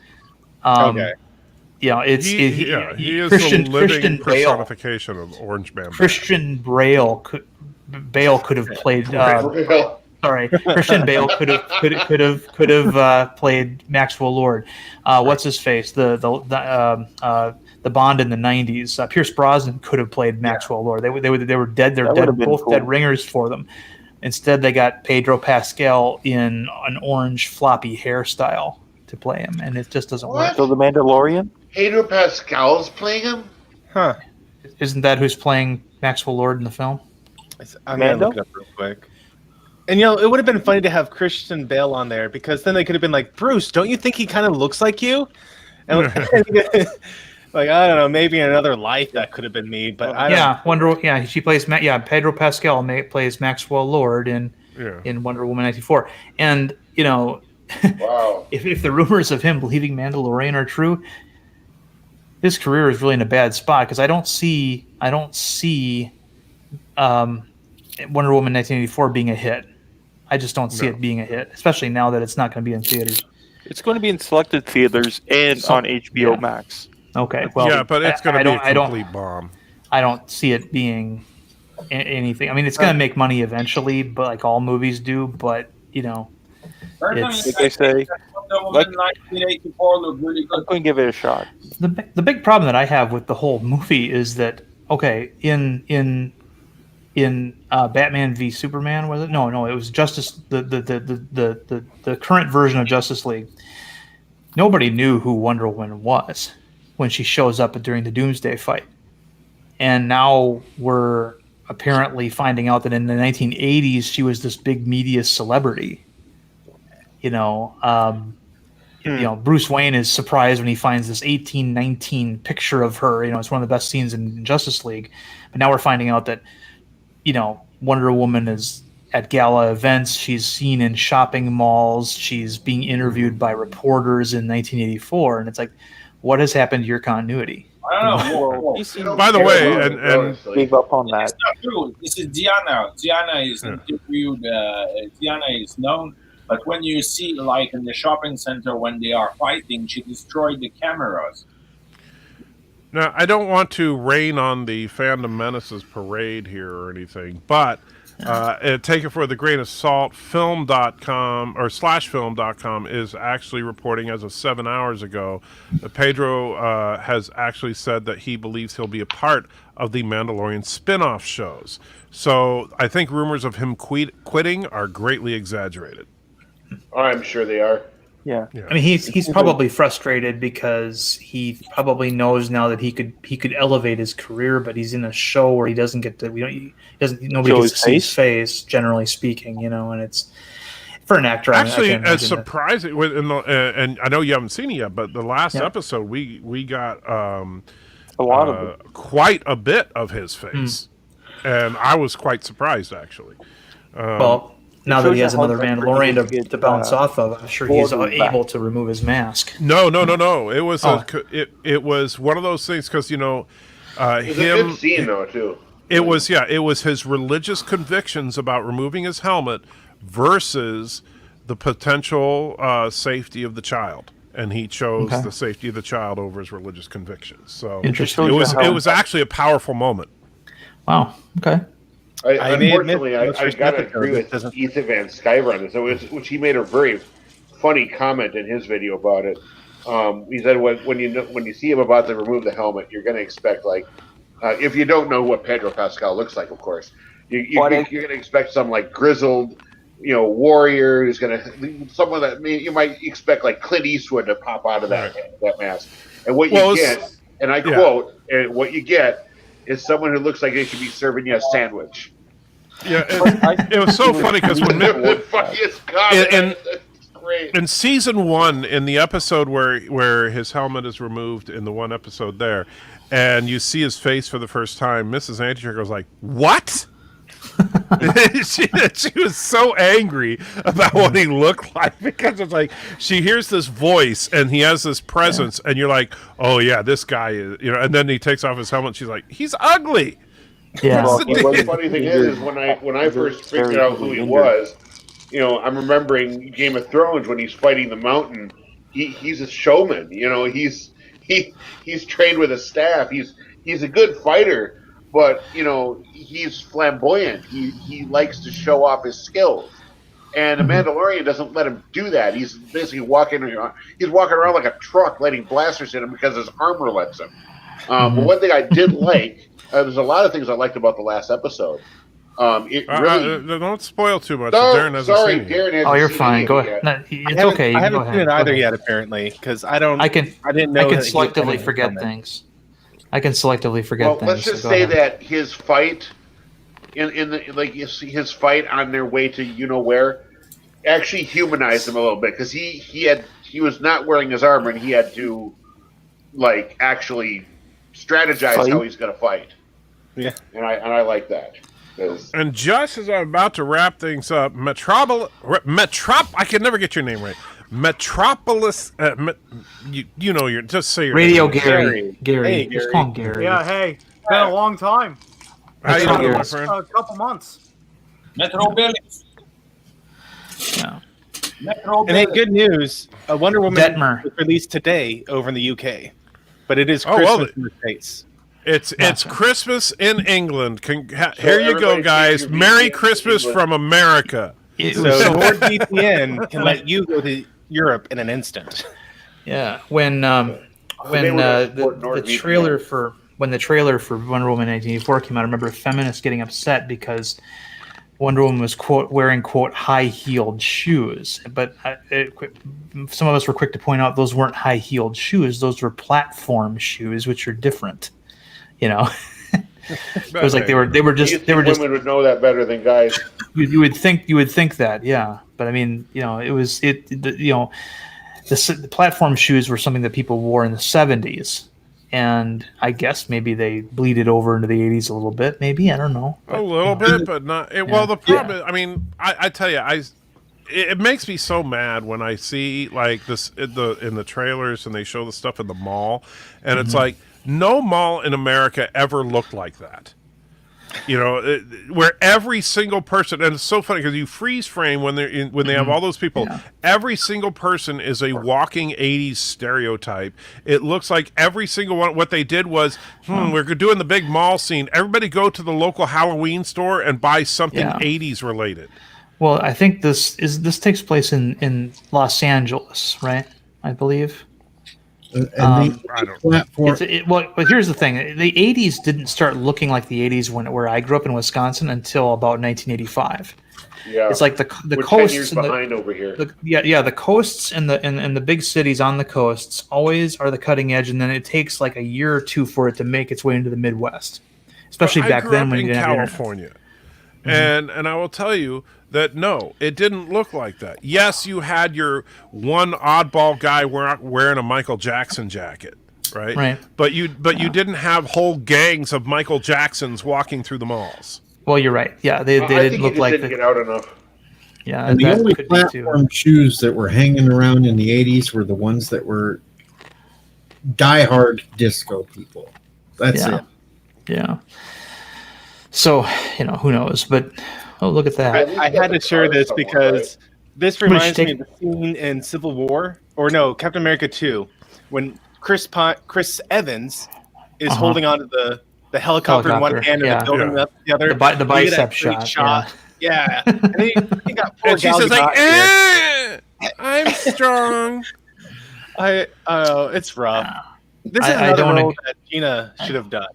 He is Christian, the living personification of Orange Bamboo. Christian Bale could have played. Christian Bale could have played Maxwell Lord. What's his face? The Bond in the '90s. Pierce Brosnan could have played Maxwell Lord. They were dead. They're dead. Both dead ringers for them. Instead, they got Pedro Pascal in an orange floppy hairstyle to play him, and it just doesn't work. So the Mandalorian? Pedro Pascal's playing him? Huh. Isn't that who's playing Maxwell Lord in the film? I'm going to look it up real quick. And, it would have been funny to have Christian Bale on there, because then they could have been like, Bruce, don't you think he kind of looks like you? And like, I don't know, maybe in another life that could have been me, but I don't know. She plays Pedro Pascal plays Maxwell Lord in in Wonder Woman 1984. And Wow. if the rumors of him leaving Mandalorian are true, his career is really in a bad spot because I don't see Wonder Woman 1984 being a hit. I just don't see it being a hit, especially now that it's not going to be in theaters. It's going to be in selected theaters and on HBO Max. Okay, well, yeah, but it's going to be a complete bomb. I don't see it being anything. I mean, it's going to make money eventually, but like all movies do. But it's, like I say, Wonder Woman 1984 looked really good. I'm going to give it a shot. The big problem that I have with the whole movie is that in Batman v Superman, was it? No, it was Justice the current version of Justice League. Nobody knew who Wonder Woman was when she shows up during the Doomsday fight, and now we're apparently finding out that in the 1980s she was this big media celebrity. Bruce Wayne is surprised when he finds this 1819 picture of her. It's one of the best scenes in Justice League, but now we're finding out that Wonder Woman is at gala events. She's seen in shopping malls. She's being interviewed by reporters in 1984, and it's like, what has happened to your continuity? I don't know. By the way, and gave up on that. It's not true. This is Diana. Diana is interviewed. Diana is known, but when you see, like in the shopping center when they are fighting, she destroyed the cameras. Now, I don't want to rain on the Fandom Menaces parade here or anything, but take it for the grain of salt. Film.com or /film.com is actually reporting as of 7 hours ago that Pedro has actually said that he believes he'll be a part of the Mandalorian spin-off shows. So I think rumors of him quitting are greatly exaggerated. I'm sure they are. Yeah. I mean, he's probably frustrated because he probably knows now that he could elevate his career, but he's in a show where he doesn't get to nobody gets to see his face, generally speaking, and it's for an actor. Actually, as surprising, and I know you haven't seen it yet, but the last episode we got a lot of it. Quite a bit of his face, and I was quite surprised actually. Now that he has another Mandalorian to bounce off of, I'm sure he's able to remove his mask. No. It was it was one of those things because it's a good scene though too. It was his religious convictions about removing his helmet versus the potential safety of the child, and he chose the safety of the child over his religious convictions. So interesting. It was actually a powerful moment. Wow. Okay. Unfortunately, I got to agree with Ethan Van Sciver on this, which he made a very funny comment in his video about it. He said when you see him about to remove the helmet, you're going to expect if you don't know what Pedro Pascal looks like, of course, you're going to expect some grizzled, warrior who's going to someone that you might expect like Clint Eastwood to pop out of that mask. And what you get, and I quote, and what you get is someone who looks like they should be serving you a sandwich. Yeah, it was so funny because when in season 1, in the episode where his helmet is removed, in the one episode there, and you see his face for the first time, Mrs. Antitrigger was like, "What?" she was so angry about what he looked like because it's like she hears this voice and he has this presence, and you're like, "Oh yeah, this guy is," and then he takes off his helmet. And she's like, "He's ugly." Yeah. Well, the funny thing is when I first figured out who he was, I'm remembering Game of Thrones when he's fighting the Mountain. He's a showman. He's trained with a staff. He's a good fighter, but he's flamboyant. He likes to show off his skills, and the Mandalorian doesn't let him do that. He's basically walking around like a truck, letting blasters hit him because his armor lets him. But one thing I did like. There's a lot of things I liked about the last episode. It really don't spoil too much. Darren hasn't seen it. Darren hasn't you're seen fine. it Go yet. ahead. No, it's okay. I haven't seen it either yet, apparently, because I didn't know. I can selectively forget coming. things. I can selectively forget things. Let's just say that his fight his fight on their way to where actually humanized him a little bit because he was not wearing his armor and he had to actually strategize how he's going to fight. Yeah, and I like that. And just as I'm about to wrap things up, I can never get your name right. Metropolis, you know, just say your Radio name. Gary. Hey, Just call him Gary. Yeah, hey, it's been a long time. How you doing, my A friend? couple months. Metro Billings. Yeah. Metro And hey, Billings. good news. Wonder Woman Detmer. was released today over in the UK. But it is Oh, Christmas well, in the States. It's Christmas in England. Here you go, everybody guys. take your Merry VPN Christmas England. from America. It So was, NordVPN can let you go to Europe in an instant. yeah. When They were gonna support the NordVPN. trailer for Wonder Woman 1984 came out, I remember feminists getting upset because Wonder Woman was wearing high-heeled shoes, but some of us were quick to point out those weren't high-heeled shoes; those were platform shoes, which are different. You know, it was like they were just women would know that better than guys. You would think that, yeah. But I mean, you know, the platform shoes were something that people wore in the 70s, and I guess maybe they bleeded over into the 80s a little bit. Maybe, I don't know. A little bit, but not. Well, the problem is, I mean, I tell you, it makes me so mad when I see like this in the trailers and they show the stuff in the mall, and it's like no mall in America ever looked like that. You know, where every single person, and it's so funny because you freeze frame when they have all those people. Yeah. Every single person is a walking '80s stereotype. It looks like every single one. What they did was, we're doing the big mall scene. Everybody go to the local Halloween store and buy something '80s related. Well, I think this takes place in Los Angeles, right? I believe. And but here's the thing: the '80s didn't start looking like the '80s where I grew up in Wisconsin until about 1985. Yeah, it's like the we're coasts 10 years and behind over here. The coasts and the big cities on the coasts always are the cutting edge, and then it takes like a year or two for it to make its way into the Midwest, especially back then when you didn't have California. And I will tell you that no, it didn't look like that. Yes, you had your one oddball guy wearing a Michael Jackson jacket, right? Right. But you didn't have whole gangs of Michael Jacksons walking through the malls. Well, you're right. Yeah, they didn't look like didn't get out enough. Yeah, and the only platform shoes that were hanging around in the '80s were the ones that were diehard disco people. That's it. Yeah. So, you know, who knows? But look at that. I had to share this because this reminds me of the scene in Civil War, or no, Captain America 2, when Chris Evans is holding onto the helicopter in one hand and the building up the other. The bicep shot. Yeah. And he got poor and she says like, I'm strong. It's rough. This is another role that Gina should have done.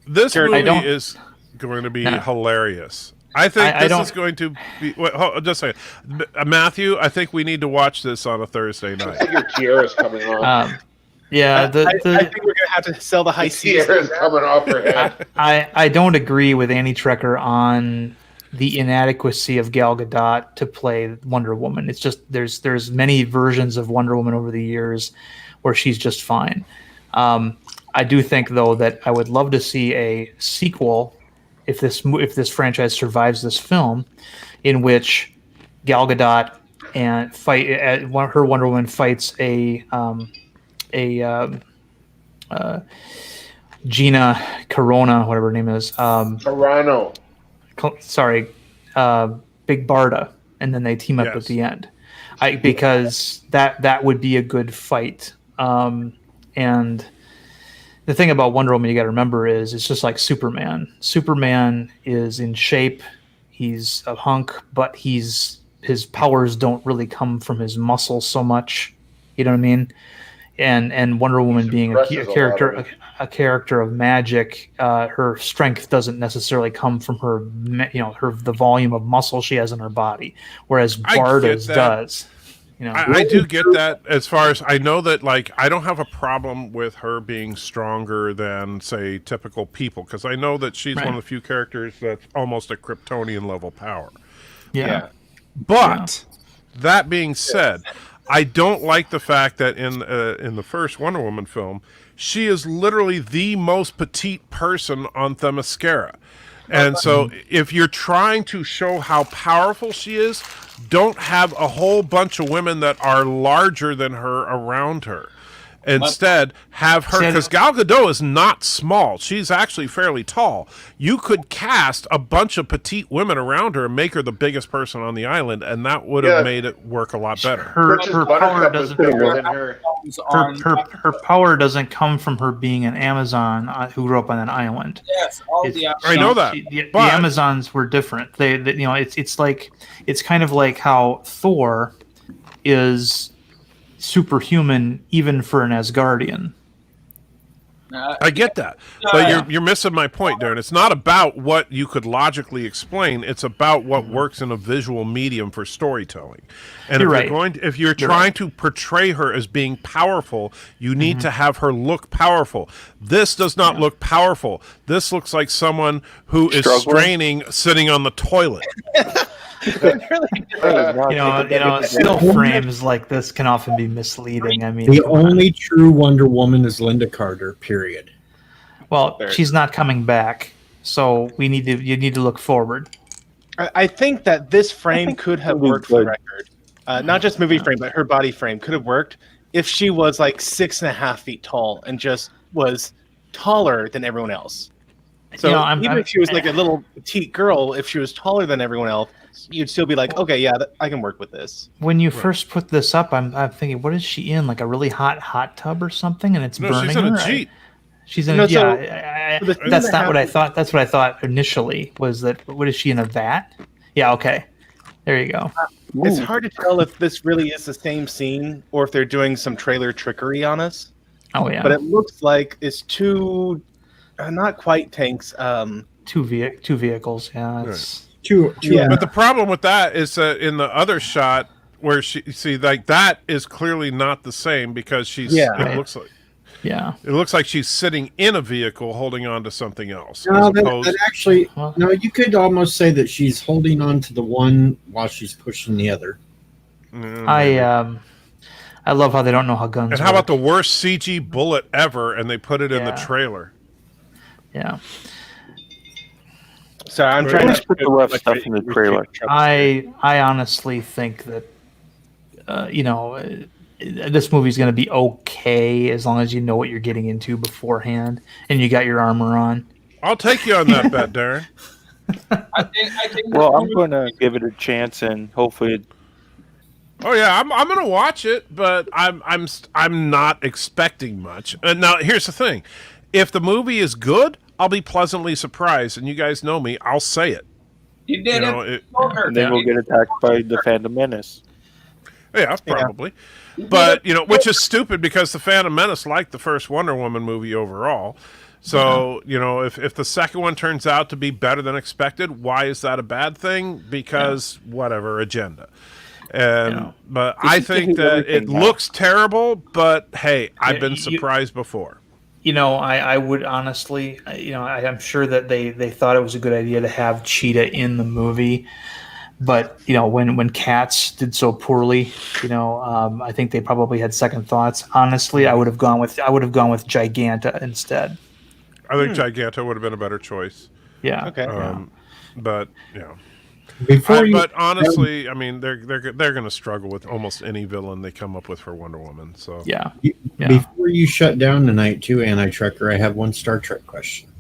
This movie is going to be hilarious. I think this is going to be. Wait, just a second, Matthew. I think we need to watch this on a Thursday night. I think your tiara's coming off. Yeah, I think we're gonna have to sell the high seas. Tiara's coming off her head. I don't agree with Annie Trecker on the inadequacy of Gal Gadot to play Wonder Woman. It's just there's many versions of Wonder Woman over the years where she's just fine. I do think though that I would love to see a sequel if this franchise survives this film, in which Gal Gadot and her Wonder Woman fights a Gina Carano, whatever her name is. Carano. Sorry, Big Barda, and then they team up at the end. Because that would be a good fight. And the thing about Wonder Woman you got to remember is it's just like Superman. Superman is in shape. He's a hunk, but his powers don't really come from his muscles so much. You know what I mean? And Wonder Woman being a character of magic, her strength doesn't necessarily come from her, the volume of muscle she has in her body, whereas Barda's does. You know, I do get that. As far as I know, that like I don't have a problem with her being stronger than say typical people, because I know that she's one of the few characters that's almost a Kryptonian level power. Yeah. But that being said, I don't like the fact that in the first Wonder Woman film, she is literally the most petite person on Themyscira. And so if you're trying to show how powerful she is, don't have a whole bunch of women that are larger than her around her. Instead, have her, because Gal Gadot is not small. She's actually fairly tall. You could cast a bunch of petite women around her and make her the biggest person on the island, and that would have made it work a lot better. Her power doesn't. Her power doesn't come from her being an Amazon who grew up on an island. Yes, I know that. The Amazons were different. They it's kind of like how Thor is superhuman even for an Asgardian. I get that, but you're missing my point, Darren. It's not about what you could logically explain. It's about what works in a visual medium for storytelling. And if you're trying to portray her as being powerful, you need to have her look powerful. This does not look powerful. This looks like someone who is straining, sitting on the toilet. Still frames like this can often be misleading. I mean, the only true Wonder Woman is Linda Carter. Period. Well, she's not coming back, so you need to look forward. I think that this frame could have worked for the record. Not just movie frame, but her body frame could have worked if she was like 6.5 feet tall and just was taller than everyone else. So even if she was like a little petite girl, if she was taller than everyone else, you'd still be like, okay, yeah, I can work with this. When you first put this up, I'm thinking, what is she in? Like a really hot tub or something, and it's burning. She's in a Jeep. She's in that's not what I thought. That's what I thought initially. Was that what is she in a vat? Yeah. Okay. There you go. It's hard to tell if this really is the same scene or if they're doing some trailer trickery on us. Oh yeah. But it looks like it's two, not quite tanks. Two vehicles. Yeah. It's, Yeah. But the problem with that is that in the other shot where that is clearly not the same because it looks like she's sitting in a vehicle holding on to something else. No, you could almost say that she's holding on to the one while she's pushing the other. I love how they don't know how guns work. And how about the worst CG bullet ever and they put it in the trailer? Yeah. So I'm trying to put the rough stuff in the trailer. I honestly think that this movie's going to be okay as long as you know what you're getting into beforehand and you got your armor on. I'll take you on that bet, Darren. I think. Well, I'm going to give it a chance and hopefully. Oh yeah, I'm going to watch it, but I'm not expecting much. And now here's the thing: if the movie is good, I'll be pleasantly surprised, and you guys know me. I'll say it. You did and then we'll get attacked by the Phantom Menace. Yeah, probably. But, which is stupid because the Phantom Menace liked the first Wonder Woman movie overall. So, if the second one turns out to be better than expected, why is that a bad thing? Because whatever, agenda. But I think that it looks terrible, but hey, I've been surprised before. I would honestly, I'm sure that they thought it was a good idea to have Cheetah in the movie. But when Cats did so poorly, I think they probably had second thoughts. Honestly, I would have gone with Giganta instead. I think Giganta would have been a better choice. Yeah. Okay. But but honestly, I mean, they're going to struggle with almost any villain they come up with for Wonder Woman. So Before you shut down tonight, too, Anti-Trekker, I have one Star Trek question.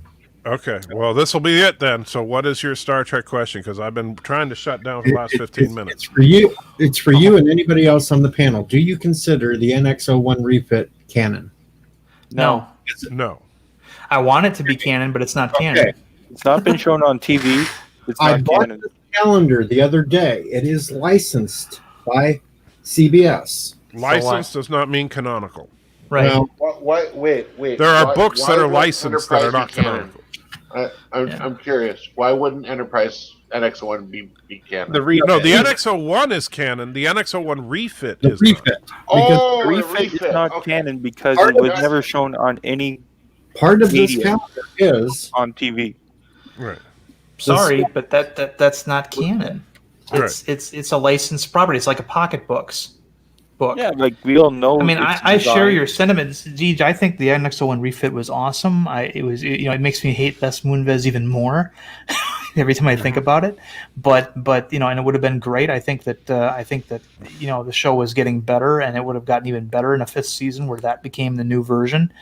Okay, well, this will be it then. So what is your Star Trek question? Because I've been trying to shut down for the last 15 minutes. It's for you and anybody else on the panel. Do you consider the NX-01 refit canon? No. No. I want it to be canon, but it's not canon. It's not been shown on TV. It's I not bought canon. the calendar the other day. It is licensed by CBS. Licensed does not mean canonical. Right. Well, wait. There are books that are licensed that are not canonical. I'm curious. Why wouldn't Enterprise NX-01 be canon? The NX-01 is canon. The NX-01 refit is refit. Not. The refit is not canon because it was never shown on any part of this calendar is on TV. Right. Sorry, but that's not canon. It's a licensed property. It's like a pocketbooks. book. Yeah, like we all know. I mean, I share your sentiments, Deej. I think the NX-01 refit was awesome. It makes me hate Les Moonves even more every time I think about it. But and it would have been great. I think that the show was getting better, and it would have gotten even better in a 5th season where that became the new version.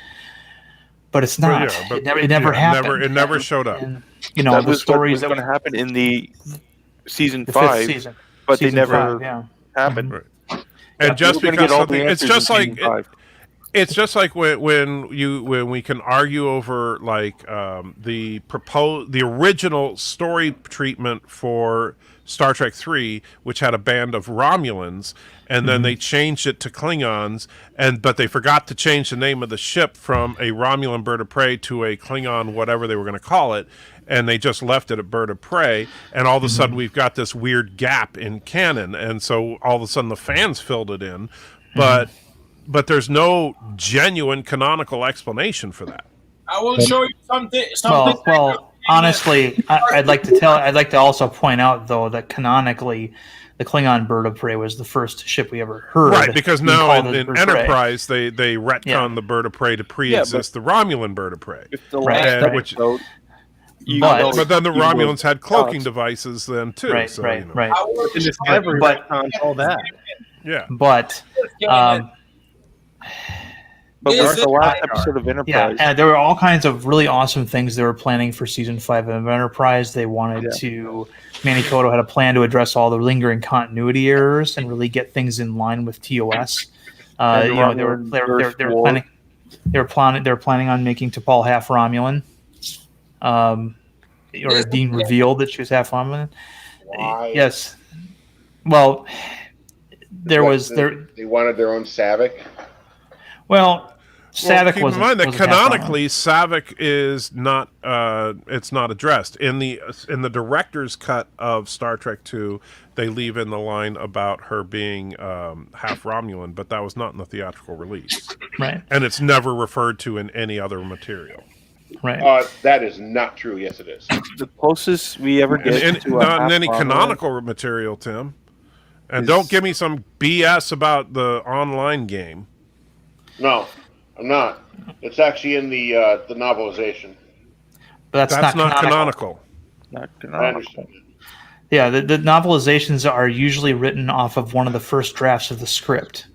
But it's not. It never happened. It never showed up. And, that the stories that was going to happen in the season 5, 5th season, but season they never 5, happened. Right. And just because something, it's just like when we can argue over like the original story treatment for Star Trek 3, which had a band of Romulans, and then they changed it to Klingons, but they forgot to change the name of the ship from a Romulan bird of prey to a Klingon whatever they were going to call it, and they just left it a bird of prey, and all of a sudden we've got this weird gap in canon, and so all of a sudden the fans filled it in, but there's no genuine canonical explanation for that. I will show you something. Well, honestly, I'd like to also point out though that canonically, the Klingon bird of prey was the first ship we ever heard. Right, because now in Enterprise they retcon the bird of prey to pre-exist the Romulan bird of prey. If the last episode, but then the Romulans had cloaking devices then too. Right, so, right. But all that. Yeah, but. But where's the last episode of Enterprise? Yeah, and there were all kinds of really awesome things they were planning for season 5 of Enterprise. They wanted to. Manny Koto had a plan to address all the lingering continuity errors and really get things in line with TOS. They were planning on making T'Pol half Romulan. Or Dean revealed that she was half Romulan. Why? Yes. Well, they wanted their own Savick. Well, Savick keep in mind that canonically Savick is not it's not addressed in the director's cut of Star Trek 2. They leave in the line about her being half Romulan, but that was not in the theatrical release, right? And it's never referred to in any other material, right? That is not true. Yes, it is. The closest we ever get to not in any canonical material, Tim. And don't give me some BS about the online game. No, I'm not. It's actually in the novelization. But that's not canonical. Not canonical. Yeah, the novelizations are usually written off of one of the first drafts of the script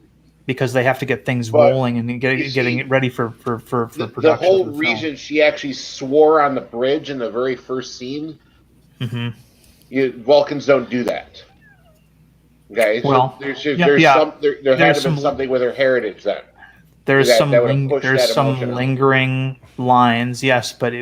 because they have to get things rolling and getting it ready for production. The whole reason she actually swore on the bridge in the very first scene, Vulcans don't do that. Okay, well, so there had to be something with her heritage then. There's some lingering lines, yes, but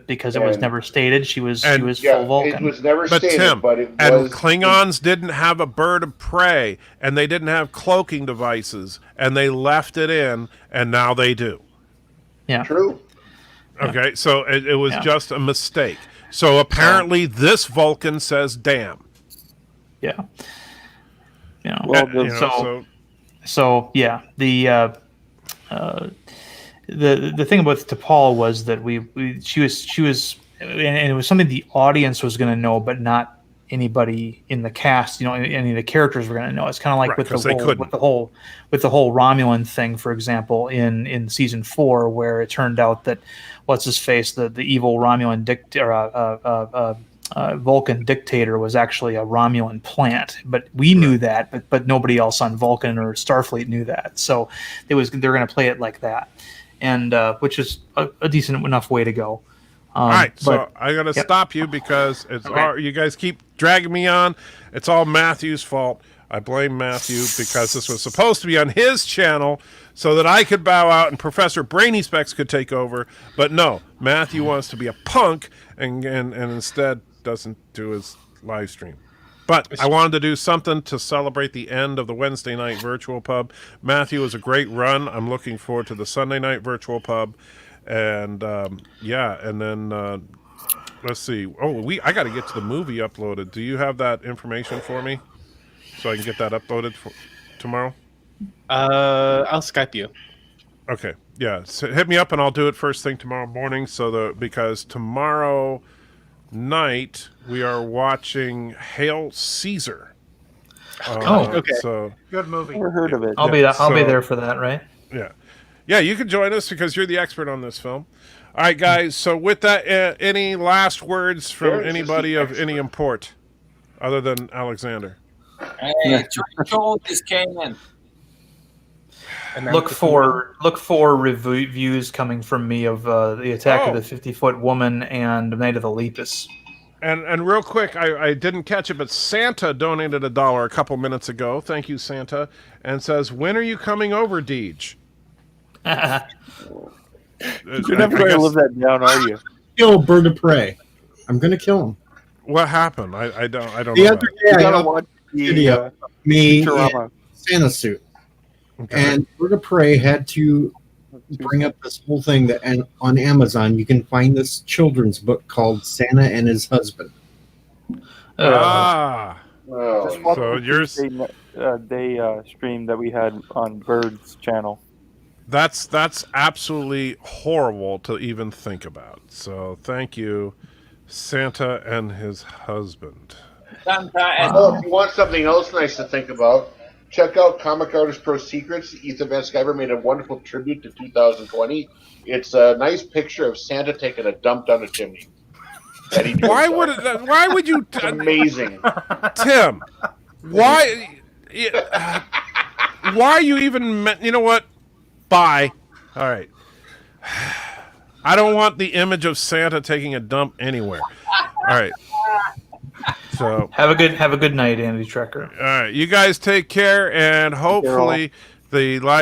because it was never stated, she was full Vulcan. It was never stated, Tim, but it and was. Klingons didn't have a bird of prey, and they didn't have cloaking devices, and they left it in, and now they do. Yeah, true. Okay, so it was just a mistake. So apparently, this Vulcan says "damn." Yeah. So yeah, the thing about T'Pol was that she was and it was something the audience was going to know, but not anybody in the cast. Any of the characters were going to know. It's kind of like with the whole Romulan thing, for example, in season 4, where it turned out that what's his face, the evil Romulan Vulcan dictator was actually a Romulan plant, but we knew that, but nobody else on Vulcan or Starfleet knew that. So they're going to play it like that, and which is a decent enough way to go. All right, so I got to stop you because you guys keep dragging me on. It's all Matthew's fault. I blame Matthew because this was supposed to be on his channel so that I could bow out and Professor Brainy Specs could take over. But no, Matthew wants to be a punk and instead doesn't do his live stream. But I wanted to do something to celebrate the end of the Wednesday night virtual pub. Matthew was a great run. I'm looking forward to the Sunday night virtual pub. And and then let's see. I got to get to the movie uploaded. Do you have that information for me so I can get that uploaded for tomorrow? I'll Skype you. Okay. Yeah. So hit me up and I'll do it first thing tomorrow morning. Because tomorrow night we are watching Hail Caesar. Okay. So Good movie. Never heard of it. I'll be there for that, right? Yeah, you can join us because you're the expert on this film. All right, guys. So with that, any last words from anybody of any import, other than Alexander? Hey, control this cannon. Look for reviews coming from me of the Attack of the 50-Foot Woman and Night of the Lepus. And real quick, I didn't catch it, but Santa donated $1 a couple minutes ago. Thank you, Santa, and says, "When are you coming over, Deej?" You're never going to live that down, are you? Kill a bird of prey. I'm going to kill him. What happened? I don't The know. other day, I watch video of me in Santa suit. Okay. And Bird of Prey had to bring up this whole thing that, and on Amazon you can find this children's book called Santa and His Husband. So yours. They stream that we had on Bird's channel. That's absolutely horrible to even think about. So thank you, Santa and His Husband. If you want something else nice to think about, check out Comic Artist Pro Secrets. Ethan Van Sciver made a wonderful tribute to 2020. It's a nice picture of Santa taking a dump down a chimney. Why would you? It's amazing, Tim. Why you even? You know what? Bye. All right. I don't want the image of Santa taking a dump anywhere. All right. So have a good night, Andy Trekker. All right, you guys take care, and hopefully the live